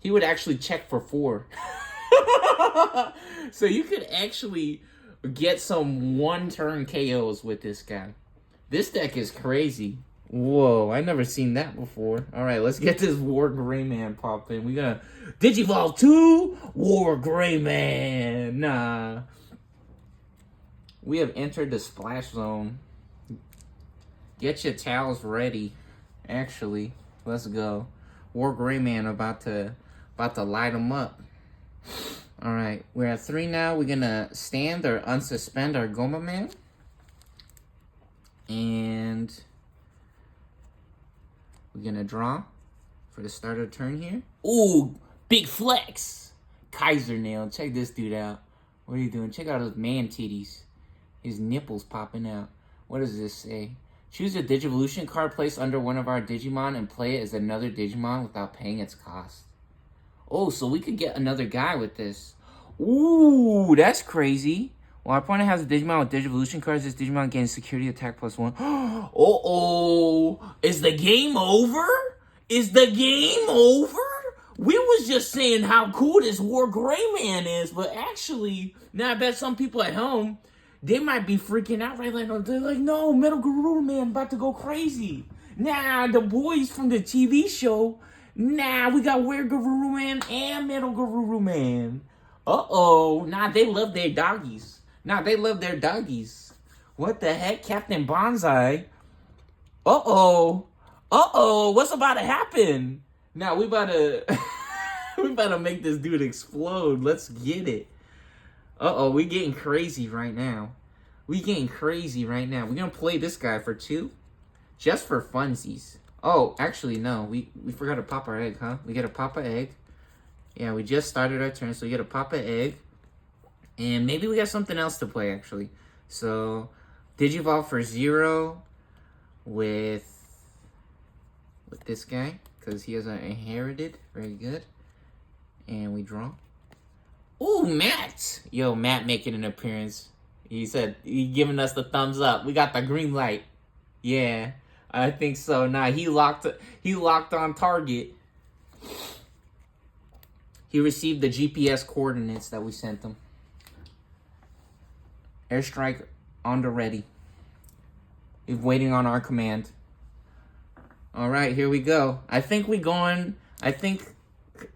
He would actually check for 4. So you could actually get some 1-turn KOs with this guy. This deck is crazy. Whoa, I never seen that before. All right, let's get this War Gray Man popping. We gonna Digivolve 2 War Gray Man. Nah. We have entered the splash zone. Get your towels ready. Actually, let's go. War Gray Man about to light them up. All right, we're at 3 now. We're gonna stand or unsuspend our Gomamon. And we're gonna draw for the start of the turn here. Ooh, big flex. Kaiser nail. Check this dude out. What are you doing? Check out those man titties. His nipples popping out. What does this say? Choose a Digivolution card placed under one of our Digimon and play it as another Digimon without paying its cost. Oh, so we could get another guy with this. Ooh, that's crazy. While our opponent has a Digimon with Digivolution cards, this Digimon gains security attack +1. Uh-oh. Is the game over? Is the game over? We was just saying how cool this War Gray Man is, but actually, now I bet some people at home, they might be freaking out right now. They're like, no, Metal Guru Man about to go crazy. Nah, the boys from the TV show, nah, we got War Guru Man and Metal Guru Man. Uh-oh. Nah, they love their doggies. Nah, they love their doggies. What the heck? Captain Bonsai? Uh-oh. Uh-oh. What's about to happen? Now, we about to... we about to make this dude explode. Let's get it. Uh-oh, we getting crazy right now. We getting crazy right now. We're going to play this guy for 2. Just for funsies. Oh, actually, no. We forgot to pop our egg, huh? We got to pop an egg. Yeah, we just started our turn, so we got to pop an egg. And maybe we got something else to play, actually. So, Digivolve for 0 with this guy, because he has an inherited. Very good. And we draw. Ooh, Matt! Yo, Matt making an appearance. He said, he giving us the thumbs up. We got the green light. Yeah, I think so. Nah, he locked on target. He received the GPS coordinates that we sent him. Airstrike on the ready. He's waiting on our command. All right, here we go. I think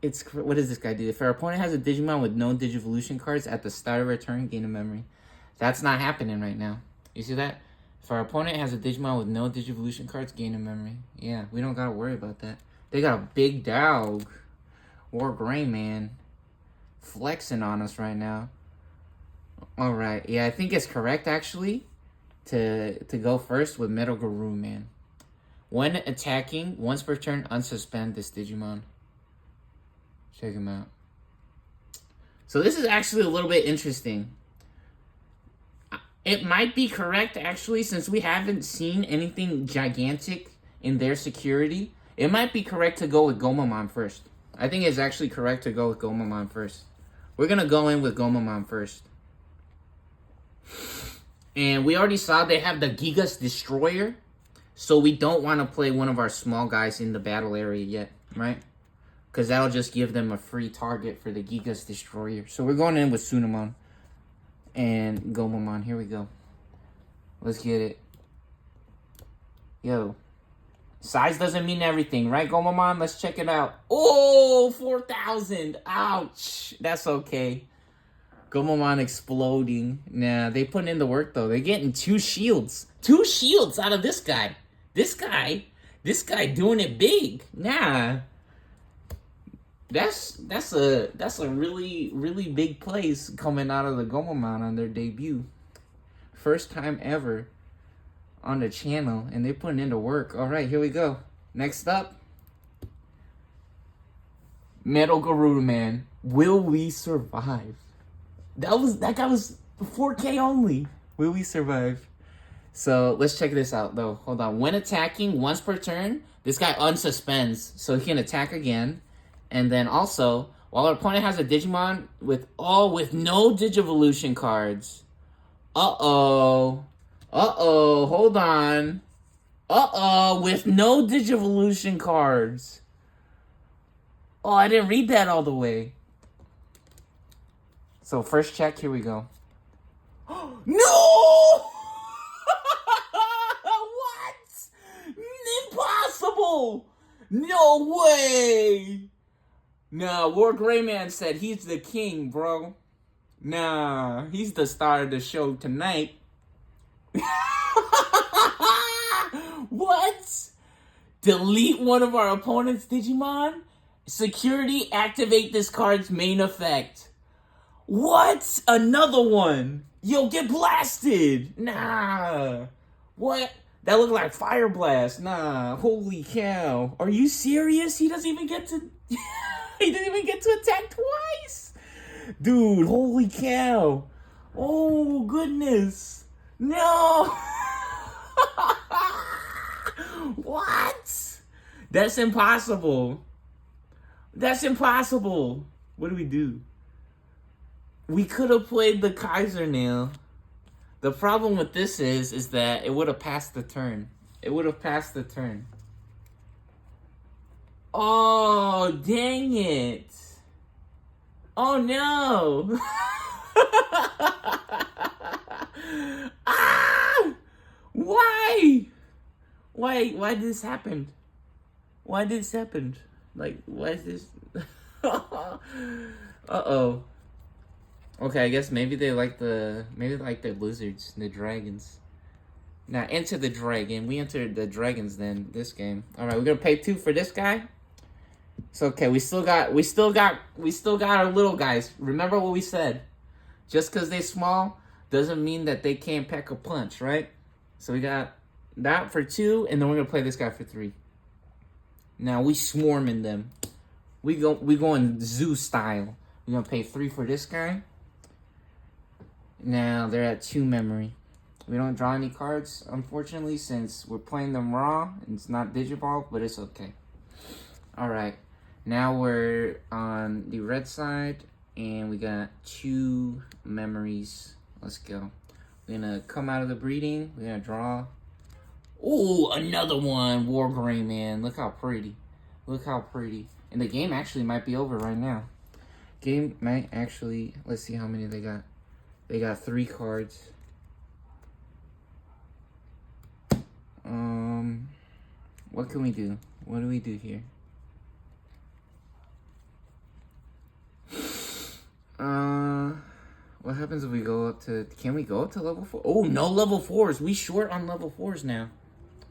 it's... What does this guy do? If our opponent has a Digimon with no Digivolution cards at the start of our turn, gain a memory. That's not happening right now. You see that? If our opponent has a Digimon with no Digivolution cards, gain a memory. Yeah, we don't gotta worry about that. They got a big dog. War Gray Man. Flexing on us right now. Alright, yeah, I think it's correct, actually, to go first with Metal Guru Man. When attacking, once per turn, unsuspend this Digimon. Check him out. So this is actually a little bit interesting. It might be correct, actually, since we haven't seen anything gigantic in their security. It might be correct to go with Gomamon first. I think it's actually correct to go with Gomamon first. We're going to go in with Gomamon first. And we already saw they have the Gigas Destroyer. So we don't want to play one of our small guys in the battle area yet, right? Because that'll just give them a free target for the Gigas Destroyer. So we're going in with Sunamon and Gomamon. Here we go. Let's get it. Yo. Size doesn't mean everything, right, Gomamon? Let's check it out. Oh, 4,000. Ouch. That's okay. Gomamon exploding. Nah, they putting in the work, though. They're getting 2 shields. 2 shields out of this guy. This guy doing it big. Nah. That's a really, really big place coming out of the Gomamon on their debut. First time ever on the channel, and they're putting in the work. All right, here we go. Next up, Metal Guru Man. Will we survive? That guy was 4K only. Will we survive? So let's check this out though. Hold on. When attacking once per turn, this guy unsuspends, so he can attack again. And then also, while our opponent has a Digimon with no Digivolution cards. Uh-oh. Uh-oh. Hold on. Uh-oh. With no Digivolution cards. Oh, I didn't read that all the way. So first check, here we go. No! What? Impossible! No way! Nah, War Greyman said he's the king, bro. Nah, he's the star of the show tonight. What? Delete one of our opponent's Digimon? Security, activate this card's main effect. What? Another one? Yo, get blasted! Nah. What? That looked like Fire Blast. Nah. Holy cow. Are you serious? He doesn't even get to... He didn't even get to attack twice! Dude, holy cow. Oh, goodness. No! What? That's impossible. That's impossible. What do we do? We could have played the Kaiser Nail. The problem with this is that it would have passed the turn. It would have passed the turn. Oh, dang it. Oh, no. Ah! Why? Why did this happen? Why did this happen? Like, why is this? Uh-oh. Okay, I guess maybe they like the lizards, the dragons. Now enter the dragon. We entered the dragons then this game. All right, we're gonna pay 2 for this guy. It's okay. We still got our little guys. Remember what we said? Just because they're small doesn't mean that they can't pack a punch, right? So we got that for 2, and then we're gonna play this guy for 3. Now we swarming them. We going zoo style. We're gonna pay 3 for this guy. Now they're at 2 memory. We don't draw any cards, unfortunately, since we're playing them raw and it's not Digiball, but it's okay. Alright. Now we're on the red side and we got 2 memories. Let's go. We're gonna come out of the breeding. We're gonna draw. Oh, another one. War Greyman. Look how pretty. Look how pretty. And the game actually might be over right now. Game might actually... Let's see how many they got. They got 3 cards. What can we do? What do we do here? What happens if we go up to... Can we go up to level 4? Oh, no level 4s. We short on level 4s now.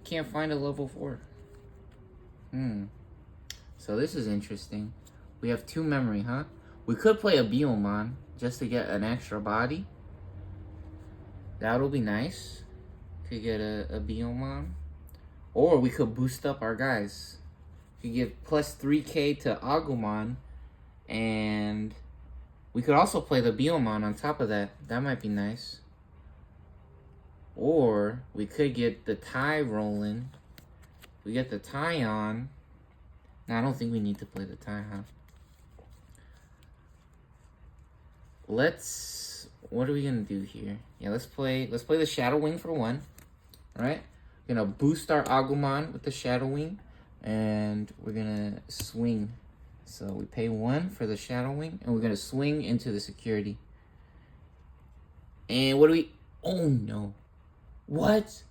Can't find a level 4. So this is interesting. We have 2 memory, huh? We could play a agumon just to get an extra body. That'll be nice. Could get a agumon. Or we could boost up our guys. We could give plus 3k to Agumon. And we could also play the agumon on top of that. That might be nice. Or we could get the tie rolling. We get the tie on. Now I don't think we need to play the tie, huh? What are we gonna do here? Yeah, let's play the Shadow Wing for 1. Alright? We're gonna boost our Agumon with the Shadow Wing. And we're gonna swing. So we pay 1 for the Shadow Wing, and we're gonna swing into the security. And what do we... Oh no. What?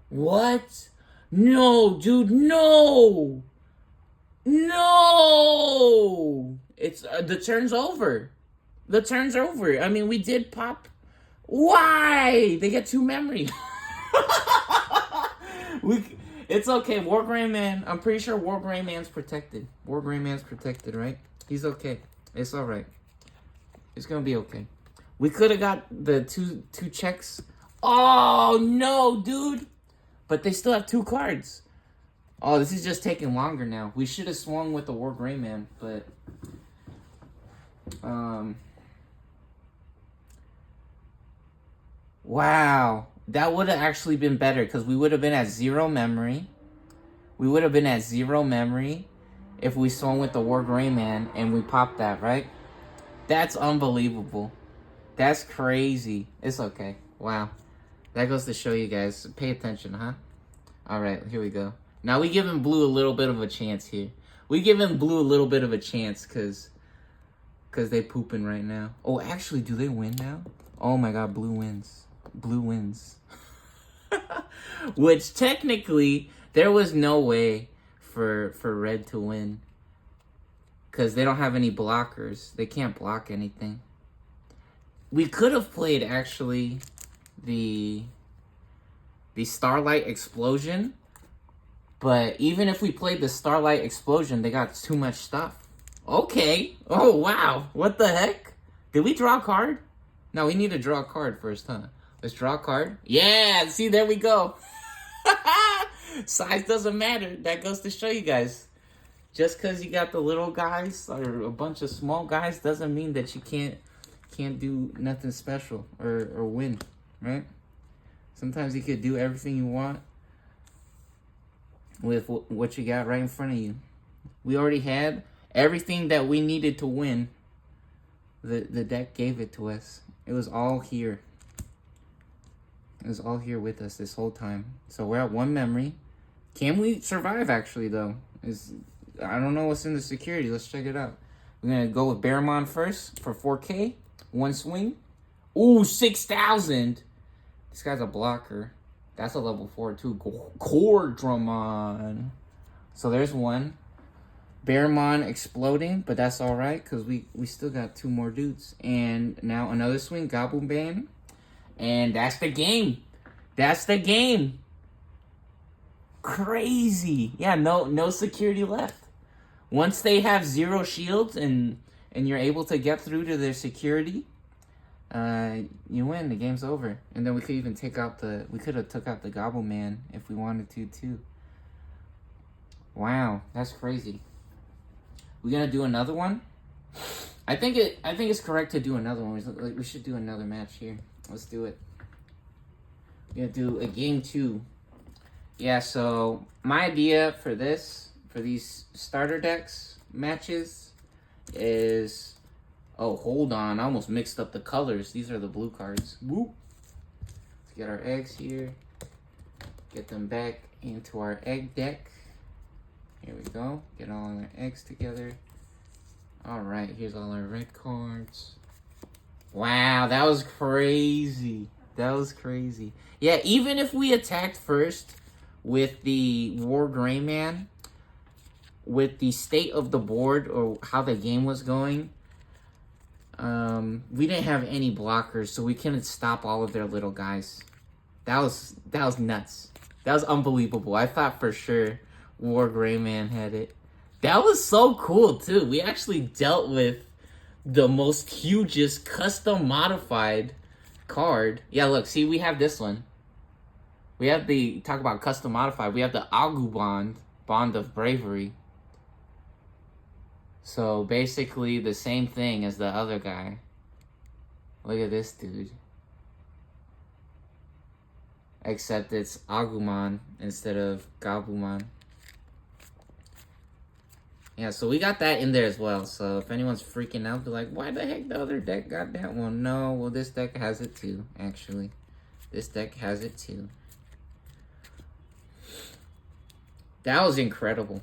What? No, dude, no! No! It's the turn's over. The turn's over. I mean, we did pop. Why? They get 2 memory. It's okay. War Greyman. I'm pretty sure War Greyman's protected. War Greyman's protected, right? He's okay. It's all right. It's gonna be okay. We could have got the two checks. Oh no, dude! But they still have 2 cards. Oh, this is just taking longer now. We should have swung with the War Greyman, but wow. That would have actually been better because we would have been at 0 memory. We would have been at 0 memory if we swung with the War Greyman and we popped that, right? That's unbelievable. That's crazy. It's okay. Wow. That goes to show you guys. Pay attention, huh? Alright, here we go. Now we giving blue a little bit of a chance here. We giving blue a little bit of a chance because they pooping right now. Oh, actually, do they win now? Oh my god, blue wins. Blue wins. Which technically, there was no way for red to win. Because they don't have any blockers. They can't block anything. We could have played, actually, the Starlight Explosion. But even if we played the Starlight Explosion, they got too much stuff. Okay. Oh, wow. What the heck? Did we draw a card? No, we need to draw a card first, huh? Let's draw a card. Yeah, see, there we go. Size doesn't matter. That goes to show you guys. Just because you got the little guys or a bunch of small guys doesn't mean that you can't do nothing special or win, right? Sometimes you could do everything you want with what you got right in front of you. We already had everything that we needed to win. The deck gave it to us. It was all here. It was all here with us this whole time. So we're at 1 memory. Can we survive, actually, though? I don't know what's in the security. Let's check it out. We're going to go with Gabumon first for 4K. 1 swing. Ooh, 6,000. This guy's a blocker. That's a level 4, too. Cordramon. So there's 1. Gabumon exploding, but that's all right because we still got 2 more dudes. And now another swing, gabumon. And that's the game. That's the game. Crazy. Yeah, no security left. Once they have 0 shields and you're able to get through to their security, you win. The game's over. And then we could even we could have took out the gabumon if we wanted to too. Wow, that's crazy. We gonna do another one? I think it's correct to do another one. We should do another match here. Let's do it. We're gonna do a game 2. Yeah, so my idea for these starter decks matches is, oh, hold on, I almost mixed up the colors. These are the blue cards. Whoop. Let's get our eggs here. Get them back into our egg deck. Here we go. Get all our eggs together. All right, here's all our red cards. Wow, that was crazy. That was crazy. Yeah, even if we attacked first with the War Greyman, with the state of the board or how the game was going, we didn't have any blockers, so we couldn't stop all of their little guys. That was nuts. That was unbelievable. I thought for sure War Greyman had it. That was so cool too. We actually dealt with the most hugest custom modified card. Yeah, look, see, we have this one. We have talk about custom modified. We have the agumon, Bond of Bravery. So basically the same thing as the other guy. Look at this dude. Except it's agumon instead of gabumon. Yeah, so we got that in there as well. So if anyone's freaking out, they're like, why the heck the other deck got that one? No, well, this deck has it too, actually. This deck has it too. That was incredible.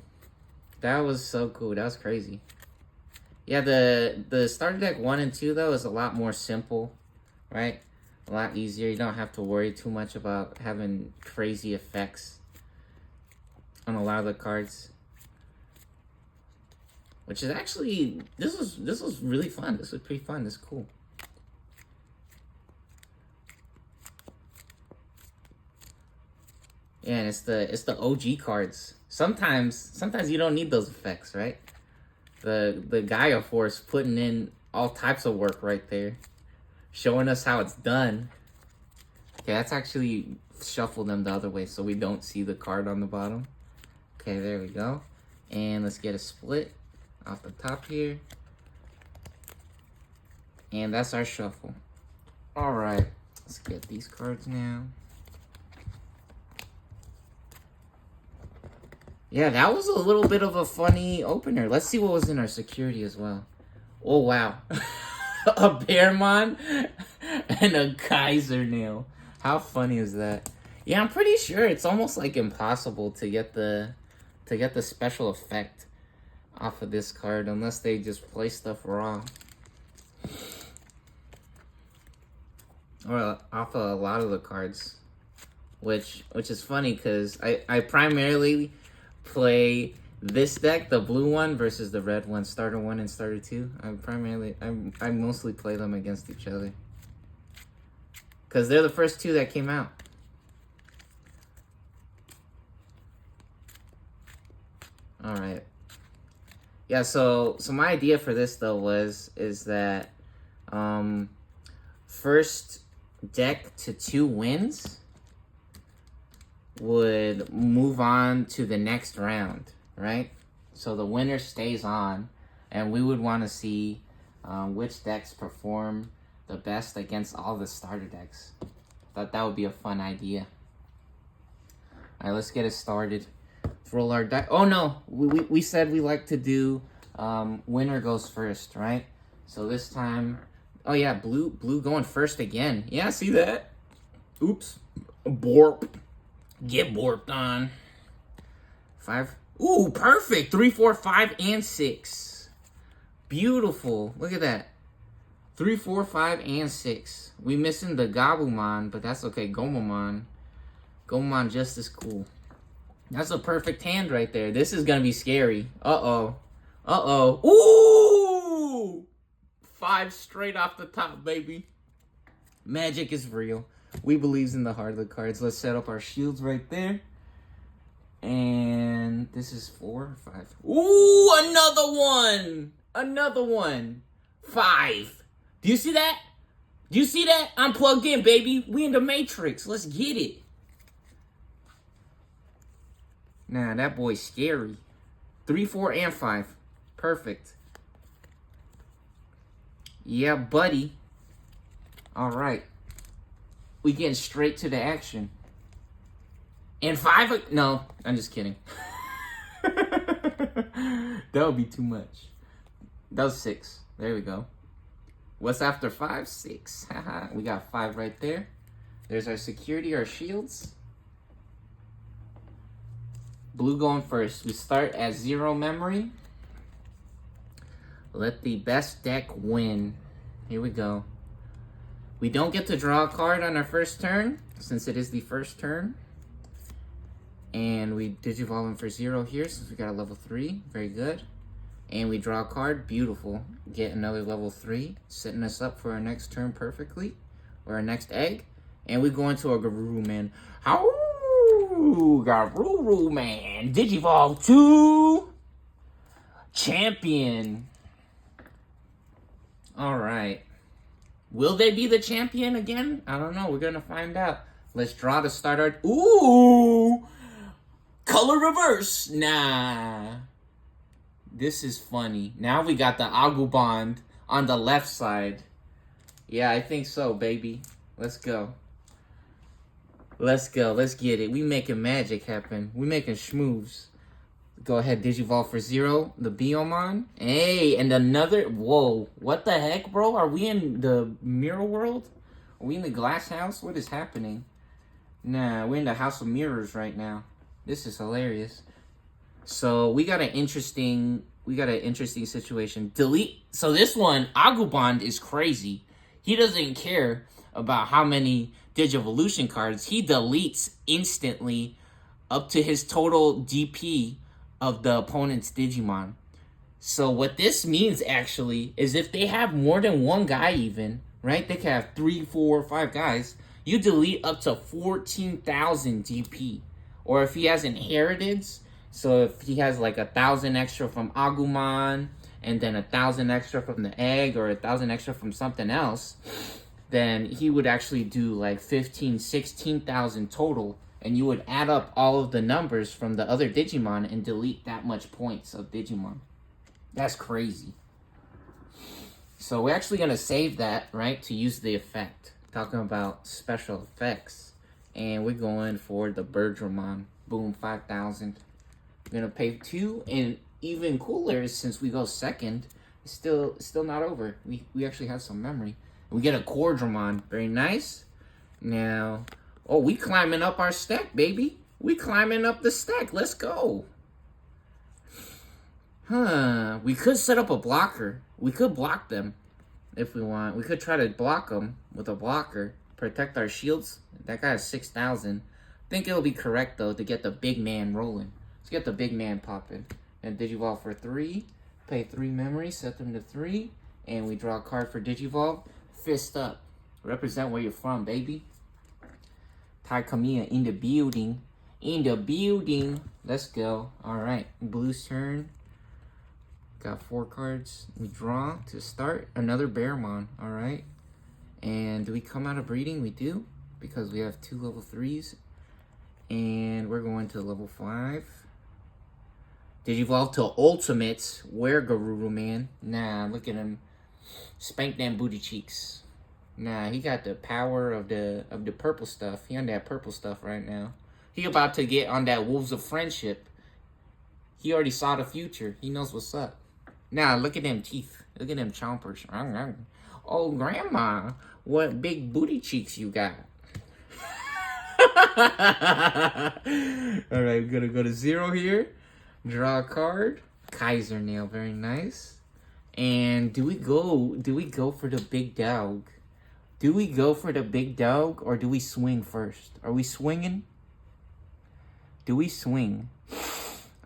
That was so cool. That was crazy. Yeah, the starter deck 1 and 2, though, is a lot more simple, right? A lot easier. You don't have to worry too much about having crazy effects on a lot of the cards. Which is actually, this was really fun. This was pretty fun. This is cool. Yeah, and it's the OG cards. Sometimes you don't need those effects, right? The Gaia Force putting in all types of work right there, showing us how it's done. Okay, that's actually shuffle them the other way so we don't see the card on the bottom. Okay, there we go. And let's get a split off the top here. And that's our shuffle. Alright, let's get these cards now. Yeah, that was a little bit of a funny opener. Let's see what was in our security as well. Oh, wow. A Bearmon and a Kaiser nail. How funny is that? Yeah, I'm pretty sure it's almost like impossible to get the special effect off of this card unless they just play stuff wrong. Or off of a lot of the cards. Which is funny because I primarily play this deck, the blue one versus the red one, starter 1 and starter 2. I mostly play them against each other. Because they're the first two that came out. Alright. Yeah, so my idea for this though is that first deck to 2 wins would move on to the next round, right? So the winner stays on, and we would want to see which decks perform the best against all the starter decks. Thought that would be a fun idea. All right, let's get it started. Let's roll our die. Oh no, we said we like to do winner goes first, right? So this time, oh yeah, blue going first again. Yeah, see that? Oops, borp. Get borped on. 5. Ooh, perfect. 3, 4, 5, and 6. Beautiful. Look at that. 3, 4, 5, and 6. We missing the gabumon, but that's okay. Gomamon. Gomamon just as cool. That's a perfect hand right there. This is gonna be scary. Uh-oh. Uh-oh. Ooh! 5 straight off the top, baby. Magic is real. We believes in the heart of the cards. Let's set up our shields right there. And this is 4 or 5. Ooh, another one. Another one. 5. Do you see that? Do you see that? I'm plugged in, baby. We in the Matrix. Let's get it. Nah, that boy's scary. 3, 4, and 5. Perfect. Yeah, buddy. All right. We getting straight to the action. And 5... No, I'm just kidding. That would be too much. That was 6. There we go. What's after 5? 6. We got 5 right there. There's our security, our shields. Blue going first. We start at 0 memory. Let the best deck win. Here we go. We don't get to draw a card on our first turn, since it is the first turn. And we digivolve him for 0 here, since we got a level 3. Very good. And we draw a card. Beautiful. Get another level 3, setting us up for our next turn perfectly. Or our next egg. And we go into our gabumon. How gabumon. Digivolve to champion. Alright. Will they be the champion again? I don't know. We're going to find out. Let's draw to start our... Ooh! Color reverse. Nah. This is funny. Now we got the agumon on the left side. Yeah, I think so, baby. Let's go. Let's go. Let's get it. We making magic happen. We making schmoves. Go ahead, digivolve for 0. The Biomon. Hey, and another... Whoa. What the heck, bro? Are we in the mirror world? Are we in the glass house? What is happening? Nah, we're in the house of mirrors right now. This is hilarious. So, we got an interesting situation. Delete... So, this one, Agumon is crazy. He doesn't care about how many Digivolution cards. He deletes instantly up to his total DP of the opponent's Digimon. So what this means actually is if they have more than one guy even, right? They can have 3, 4, 5 guys. You delete up to 14,000 DP. Or if he has inheritance, so if he has like 1,000 extra from Agumon, and then 1,000 extra from the egg, or 1,000 extra from something else, then he would actually do like 15, 16,000 total. And you would add up all of the numbers from the other Digimon and delete that much points of Digimon. That's crazy. So we're actually going to save that, right, to use the effect. Talking about special effects. And we're going for the Birdramon. Boom, 5,000. We're gonna pay 2, and even cooler is since we go second, it's still not over. We actually have some memory. We get a Quadramon, very nice. Now, oh, we climbing up our stack, baby. We climbing up the stack. Let's go. Huh? We could set up a blocker. We could block them if we want. We could try to block them with a blocker, protect our shields. That guy has 6,000. I think it'll be correct though to get the big man rolling. Let's get the big man popping. And Digivolve for 3. Pay 3 memory, set them to 3. And we draw a card for Digivolve. Fist up. Represent where you're from, baby. Tai Kamiya in the building. In the building. Let's go. Alright. Blue's turn. Got 4 cards. We draw to start. Another Bearmon. Alright. And do we come out of breeding? We do. Because we have 2 level 3s. And we're going to level 5. Digivolve to Ultimates. Where Garuru Man? Nah, look at him. Spank them booty cheeks. Nah, he got the power of the purple stuff. He on that purple stuff right now. He about to get on that Wolves of Friendship. He already saw the future. He knows what's up. Now, look at them teeth. Look at them chompers. Oh, Grandma, what big booty cheeks you got. Alright, we're gonna go to 0 here. Draw a card. Kaiser Nail, very nice. And do we go for the big dog? Do we go for the big dog or do we swing first? Are we swinging? Do we swing?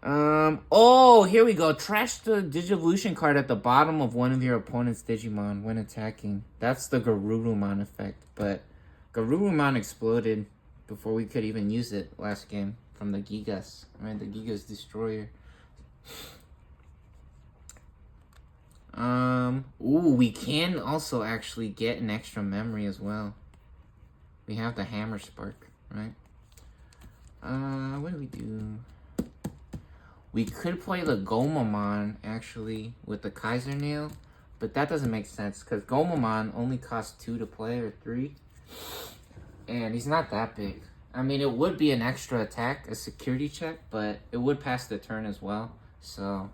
Oh, here we go. Trash the Digivolution card at the bottom of one of your opponent's Digimon when attacking. That's the Garurumon effect, but Garurumon exploded before we could even use it last game from the Gigas. Right, the Gigas Destroyer. Ooh, we can also actually get an extra memory as well. We have the Hammer Spark, right? What do we do? We could play the Gomamon, actually, with the Kaiser Nail. But that doesn't make sense, because Gomamon only costs 2 to play, or 3. And he's not that big. I mean, it would be an extra attack, a security check, but it would pass the turn as well. So,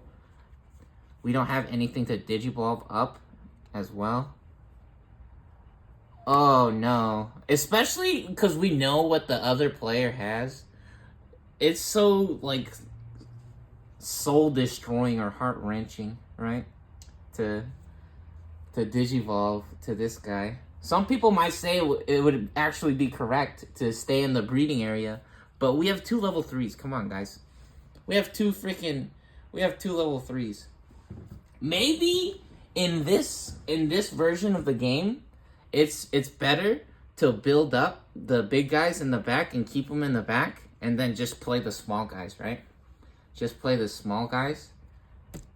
we don't have anything to Digivolve up as well. Oh, no. Especially because we know what the other player has. It's so, like, soul-destroying or heart-wrenching, right? To Digivolve to this guy. Some people might say it would actually be correct to stay in the breeding area, but we have 2 level 3s. Come on, guys. We have 2 level 3s. Maybe in this version of the game, it's better to build up the big guys in the back and keep them in the back, and then just play the small guys, right? Just play the small guys.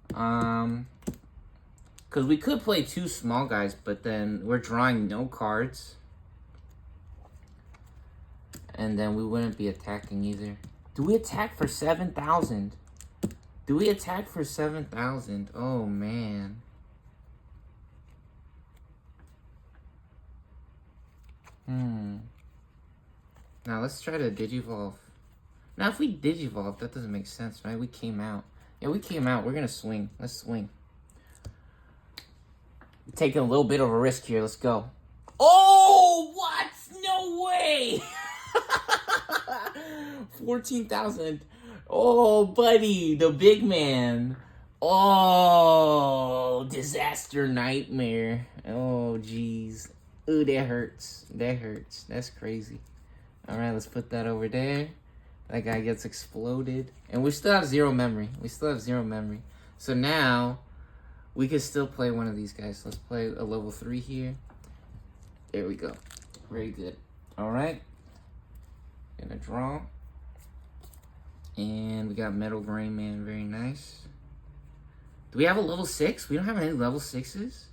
Because we could play 2 small guys, but then we're drawing no cards. And then we wouldn't be attacking either. Do we attack for 7,000? Do we attack for 7,000? Oh, man. Now, let's try to Digivolve. Now, if we Digivolve, that doesn't make sense, right? We came out. Yeah, we came out. We're going to swing. Let's swing. Taking a little bit of a risk here. Let's go. Oh, what? No way. 14,000. Oh, buddy. The big man. Oh, disaster nightmare. Oh, jeez. Ooh, that hurts. That hurts. That's crazy. All right, let's put that over there. That guy gets exploded. And we still have 0 memory. So now, we could still play one of these guys. Let's play a level 3 here. There we go. Very good. All right. Gonna draw. And we got Metal Gray Man. Very nice. Do we have a level 6? We don't have any level 6s.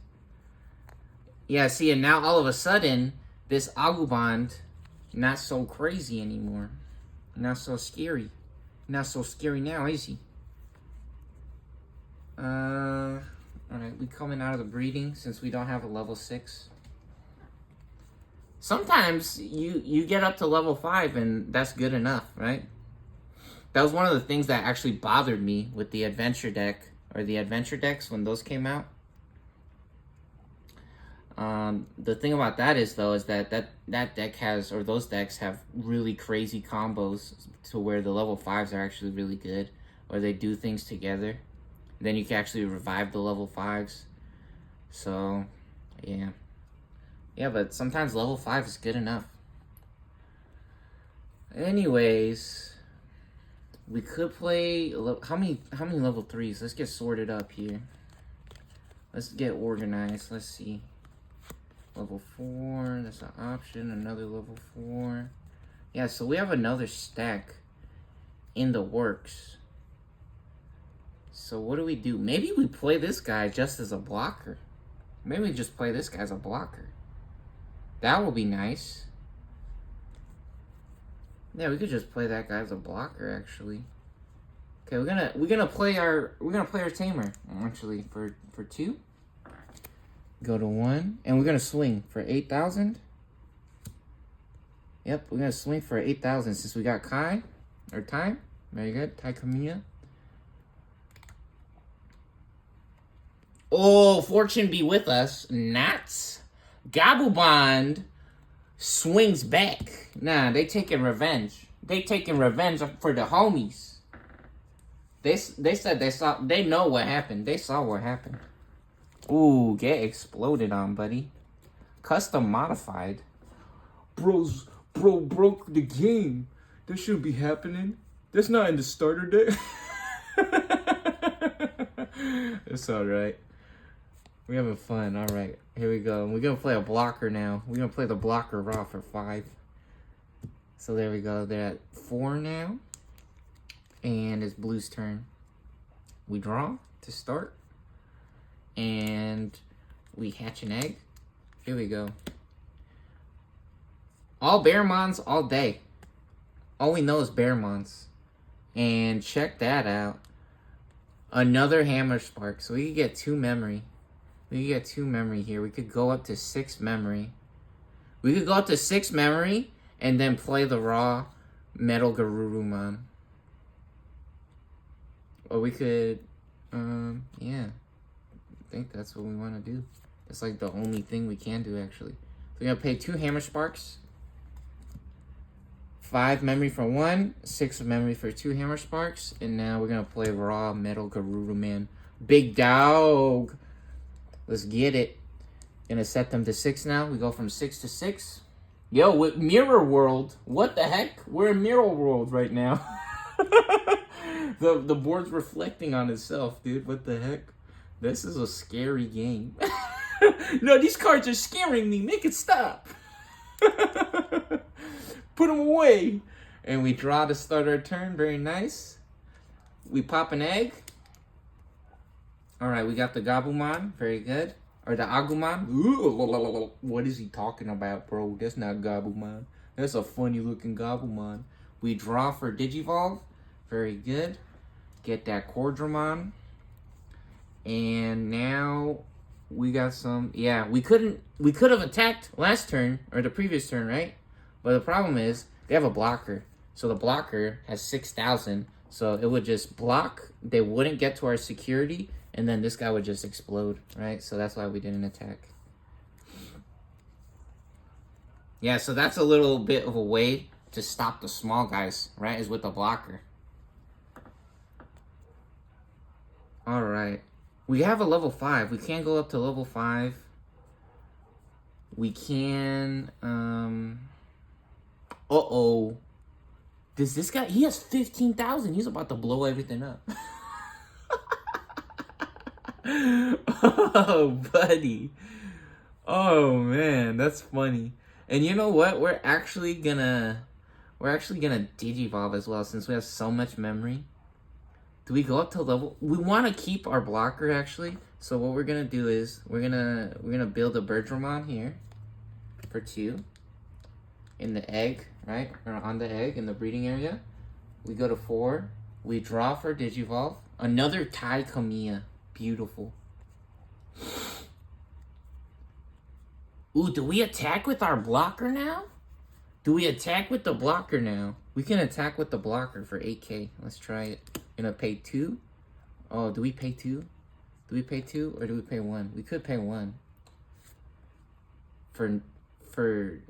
Yeah, see, and now all of a sudden, this agumon, not so crazy anymore. Not so scary. Not so scary now, is he? Alright, we coming out of the breeding since we don't have a level 6. Sometimes you get up to level 5 and that's good enough, right? That was one of the things that actually bothered me with the adventure deck, or the adventure decks when those came out. The thing about that is, though, is that deck has, or those decks have really crazy combos to where the level 5s are actually really good, or they do things together. Then you can actually revive the level 5s. So, yeah. Yeah, but sometimes level 5 is good enough. Anyways, we could play, how many level 3s? Let's get sorted up here. Let's get organized. Let's see. Level 4, that's an option. Another level 4. Yeah, so we have another stack in the works. So what do we do? Maybe we play this guy just as a blocker. Maybe we just play this guy as a blocker. That will be nice. Yeah, we could just play that guy as a blocker, actually. Okay, we're gonna play our tamer actually for 2. Go to 1, and we're gonna swing for 8,000. Yep, we're gonna swing for 8,000 since we got Kai or Time. Very good, Tai Kamiya. Oh, fortune be with us. Nats. Gabumon swings back. Nah, they taking revenge. They taking revenge for the homies. They said they know what happened. They saw what happened. Ooh, get exploded on, buddy. Custom modified. Bro broke the game. That shouldn't be happening. That's not in the starter deck. It's alright. We're having fun. Alright, here we go. We're going to play a blocker now. We're going to play the blocker raw for 5. So there we go. They're at 4 now. And it's Blue's turn. We draw to start. And we hatch an egg. Here we go. All Bearmons all day. All we know is Bearmons. And check that out. Another Hammer Spark. So we could get 2 memory. We could get 2 memory here. We could go up to 6 memory. We could go up to 6 memory and then play the raw Metal Garurumon. Or we could, yeah. I think that's what we want to do. That's like the only thing we can do, actually. So we're going to pay 2 Hammer Sparks. 5 memory for 1, 6 of memory for 2 Hammer Sparks, and now we're gonna play raw Metal Garurumon. Big dog! Let's get it. Gonna set them to 6 now. We go from 6 to 6. Yo, with Mirror World. What the heck? We're in Mirror World right now. The board's reflecting on itself, dude. What the heck? This is a scary game. No, these cards are scaring me. Make it stop. Put them away. And we draw to start our turn. Very nice. We pop an egg. Alright, we got the Gabumon. Very good. Or the agumon. Ooh, what is he talking about, bro? That's not Gabumon. That's a funny looking Gabumon. We draw for Digivolve. Very good. Get that Cordramon. And now we got some. Yeah, we could have attacked last turn or the previous turn, right? But the problem is they have a blocker. So the blocker has 6,000. So it would just block. They wouldn't get to our security. And then this guy would just explode, right? So that's why we didn't attack. Yeah, so that's a little bit of a way to stop the small guys, right? Is with the blocker. Alright. We have a level 5. We can go up to level 5. We can, uh-oh. Does this guy, he has 15,000. He's about to blow everything up. Oh, buddy. Oh, man, that's funny. And you know what? We're actually gonna Digivolve as well since we have so much memory. Do we go up to level? We want to keep our blocker, actually. So what we're gonna do is we're gonna build a Birdramon here for 2 in the egg, right? Or on the egg in the breeding area. We go to 4. We draw for Digivolve. Another Tai Kamiya. Beautiful. Ooh, do we attack with our blocker now? Do we attack with the blocker now? We can attack with the blocker for 8k. Let's try it. Gonna pay 2. Oh, do we pay 2? Do we pay 2 or do we pay 1? We could pay 1. For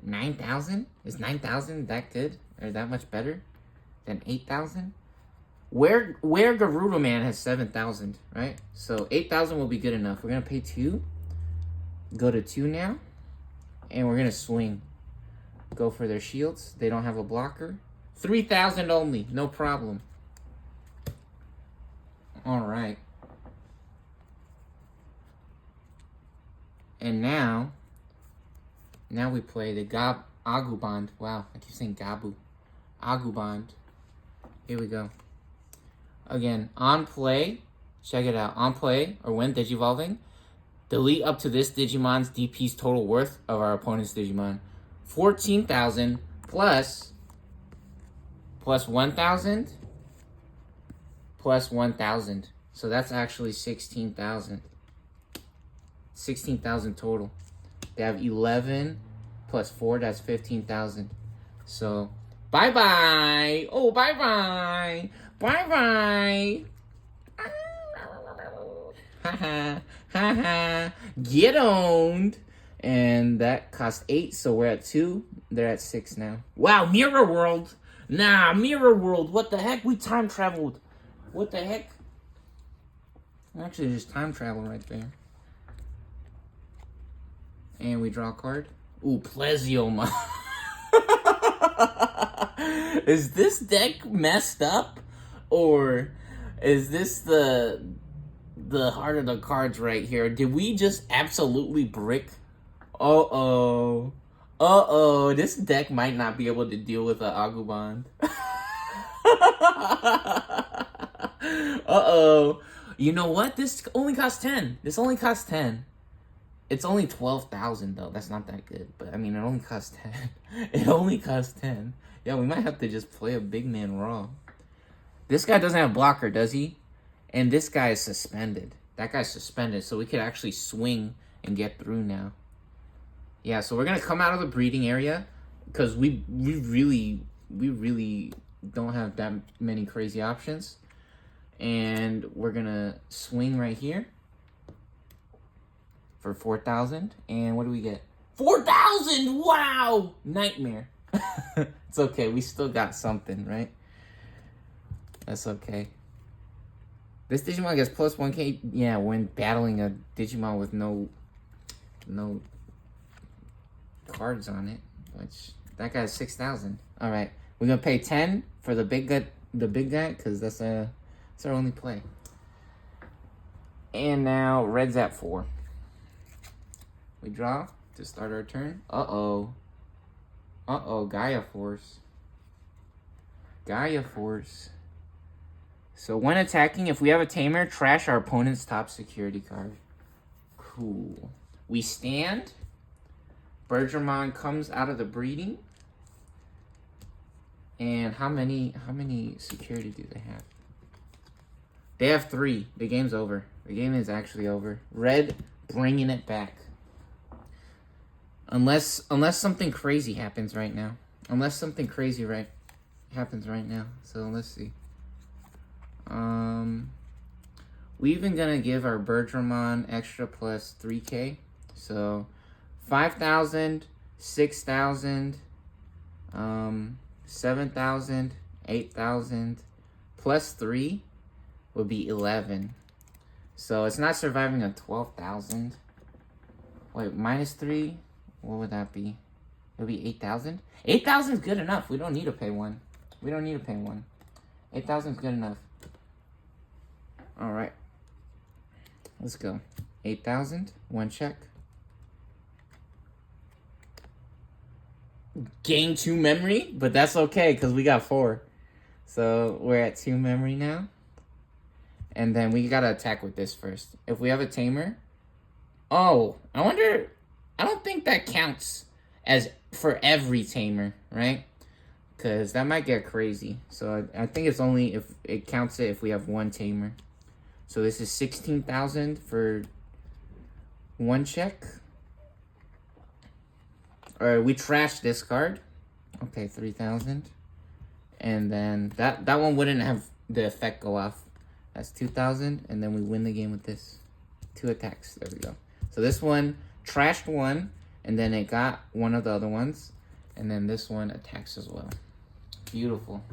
9,000? Is 9,000 that good? Or that much better than 8,000? Where Garuda Man has 7,000, right? So 8,000 will be good enough. We're gonna pay 2. Go to 2 now. And we're gonna swing. Go for their shields. They don't have a blocker. 3,000 only, no problem. Alright. And now we play the agumon. Wow, I keep saying gabu. Agumon. Here we go. Again, on play, check it out. On play, or when digivolving, delete up to this Digimon's DP's total worth of our opponent's Digimon. 14,000 plus 1,000 plus 1,000. So that's actually 16,000. 16,000 total. They have 11 plus 4, that's 15,000. So, bye-bye. Oh, bye-bye. Bye-bye. Haha. Haha. Get owned. And that cost 8, so we're at 2. They're at 6 now. Wow, Mirror World. Nah, Mirror World. What the heck? We time traveled. What the heck? Actually, there's time travel right there. And we draw a card. Ooh, Plesiomon. Is this deck messed up? Or is this the heart of the cards right here? Did we just absolutely brick? Uh-oh. Uh-oh. This deck might not be able to deal with an agumon. Uh-oh. You know what? This only costs 10. This only costs 10. It's only 12,000 though. That's not that good. But I mean, it only costs 10. It only costs 10. Yeah, we might have to just play a big man raw. This guy doesn't have blocker, does he? And this guy is suspended. That guy's suspended, so we could actually swing and get through now. Yeah, so we're gonna come out of the breeding area because we really don't have that many crazy options. And we're gonna swing right here for 4,000. And what do we get? 4,000! Wow! Nightmare. It's okay. We still got something, right? That's okay. This Digimon gets plus 1k. Yeah, when battling a Digimon with no cards on it. Which that guy's 6,000. All right, we're gonna pay 10 for the big guy, because that's our only play. And now red's at 4. We draw to start our turn. Uh-oh. Uh-oh, Gaia Force. Gaia Force. So when attacking, if we have a tamer, trash our opponent's top security card. Cool. We stand. Bergermon comes out of the breeding. And how many security do they have? They have 3. The game's over. The game is actually over. Red bringing it back. Unless something crazy happens right now. Unless something crazy happens right now. So let's see. We even gonna give our Bergermon extra plus 3k. So 5,000, 6,000, 7,000, 8,000 plus 3 would be 11. So it's not surviving a 12,000. Wait, minus 3. What would that be? It would be 8,000. 8,000 is good enough. We don't need to pay 1. We don't need to pay 1. 8,000 is good enough. All right. Let's go. 8,000. 1 check. Gain 2 memory, but that's okay because we got 4. So we're at 2 memory now. And then we gotta attack with this first. If we have a tamer. Oh, I wonder. I don't think that counts as for every tamer, right? Because that might get crazy. So I think it's only if it counts it if we have 1 tamer. So this is 16,000 for 1 check. Or we trashed this card. Okay, 3,000. And then that one wouldn't have the effect go off. That's 2,000, and then we win the game with this. 2 attacks. There we go. So this one trashed one, and then it got one of the other ones, and then this one attacks as well. Beautiful.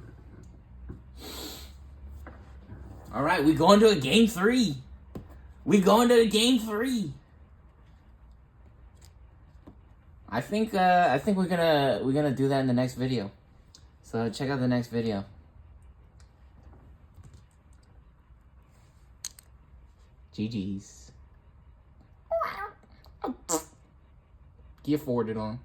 All right, we going to a game 3. We going to a game 3. I think we're gonna do that in the next video. So check out the next video. GG's. Get forwarded on.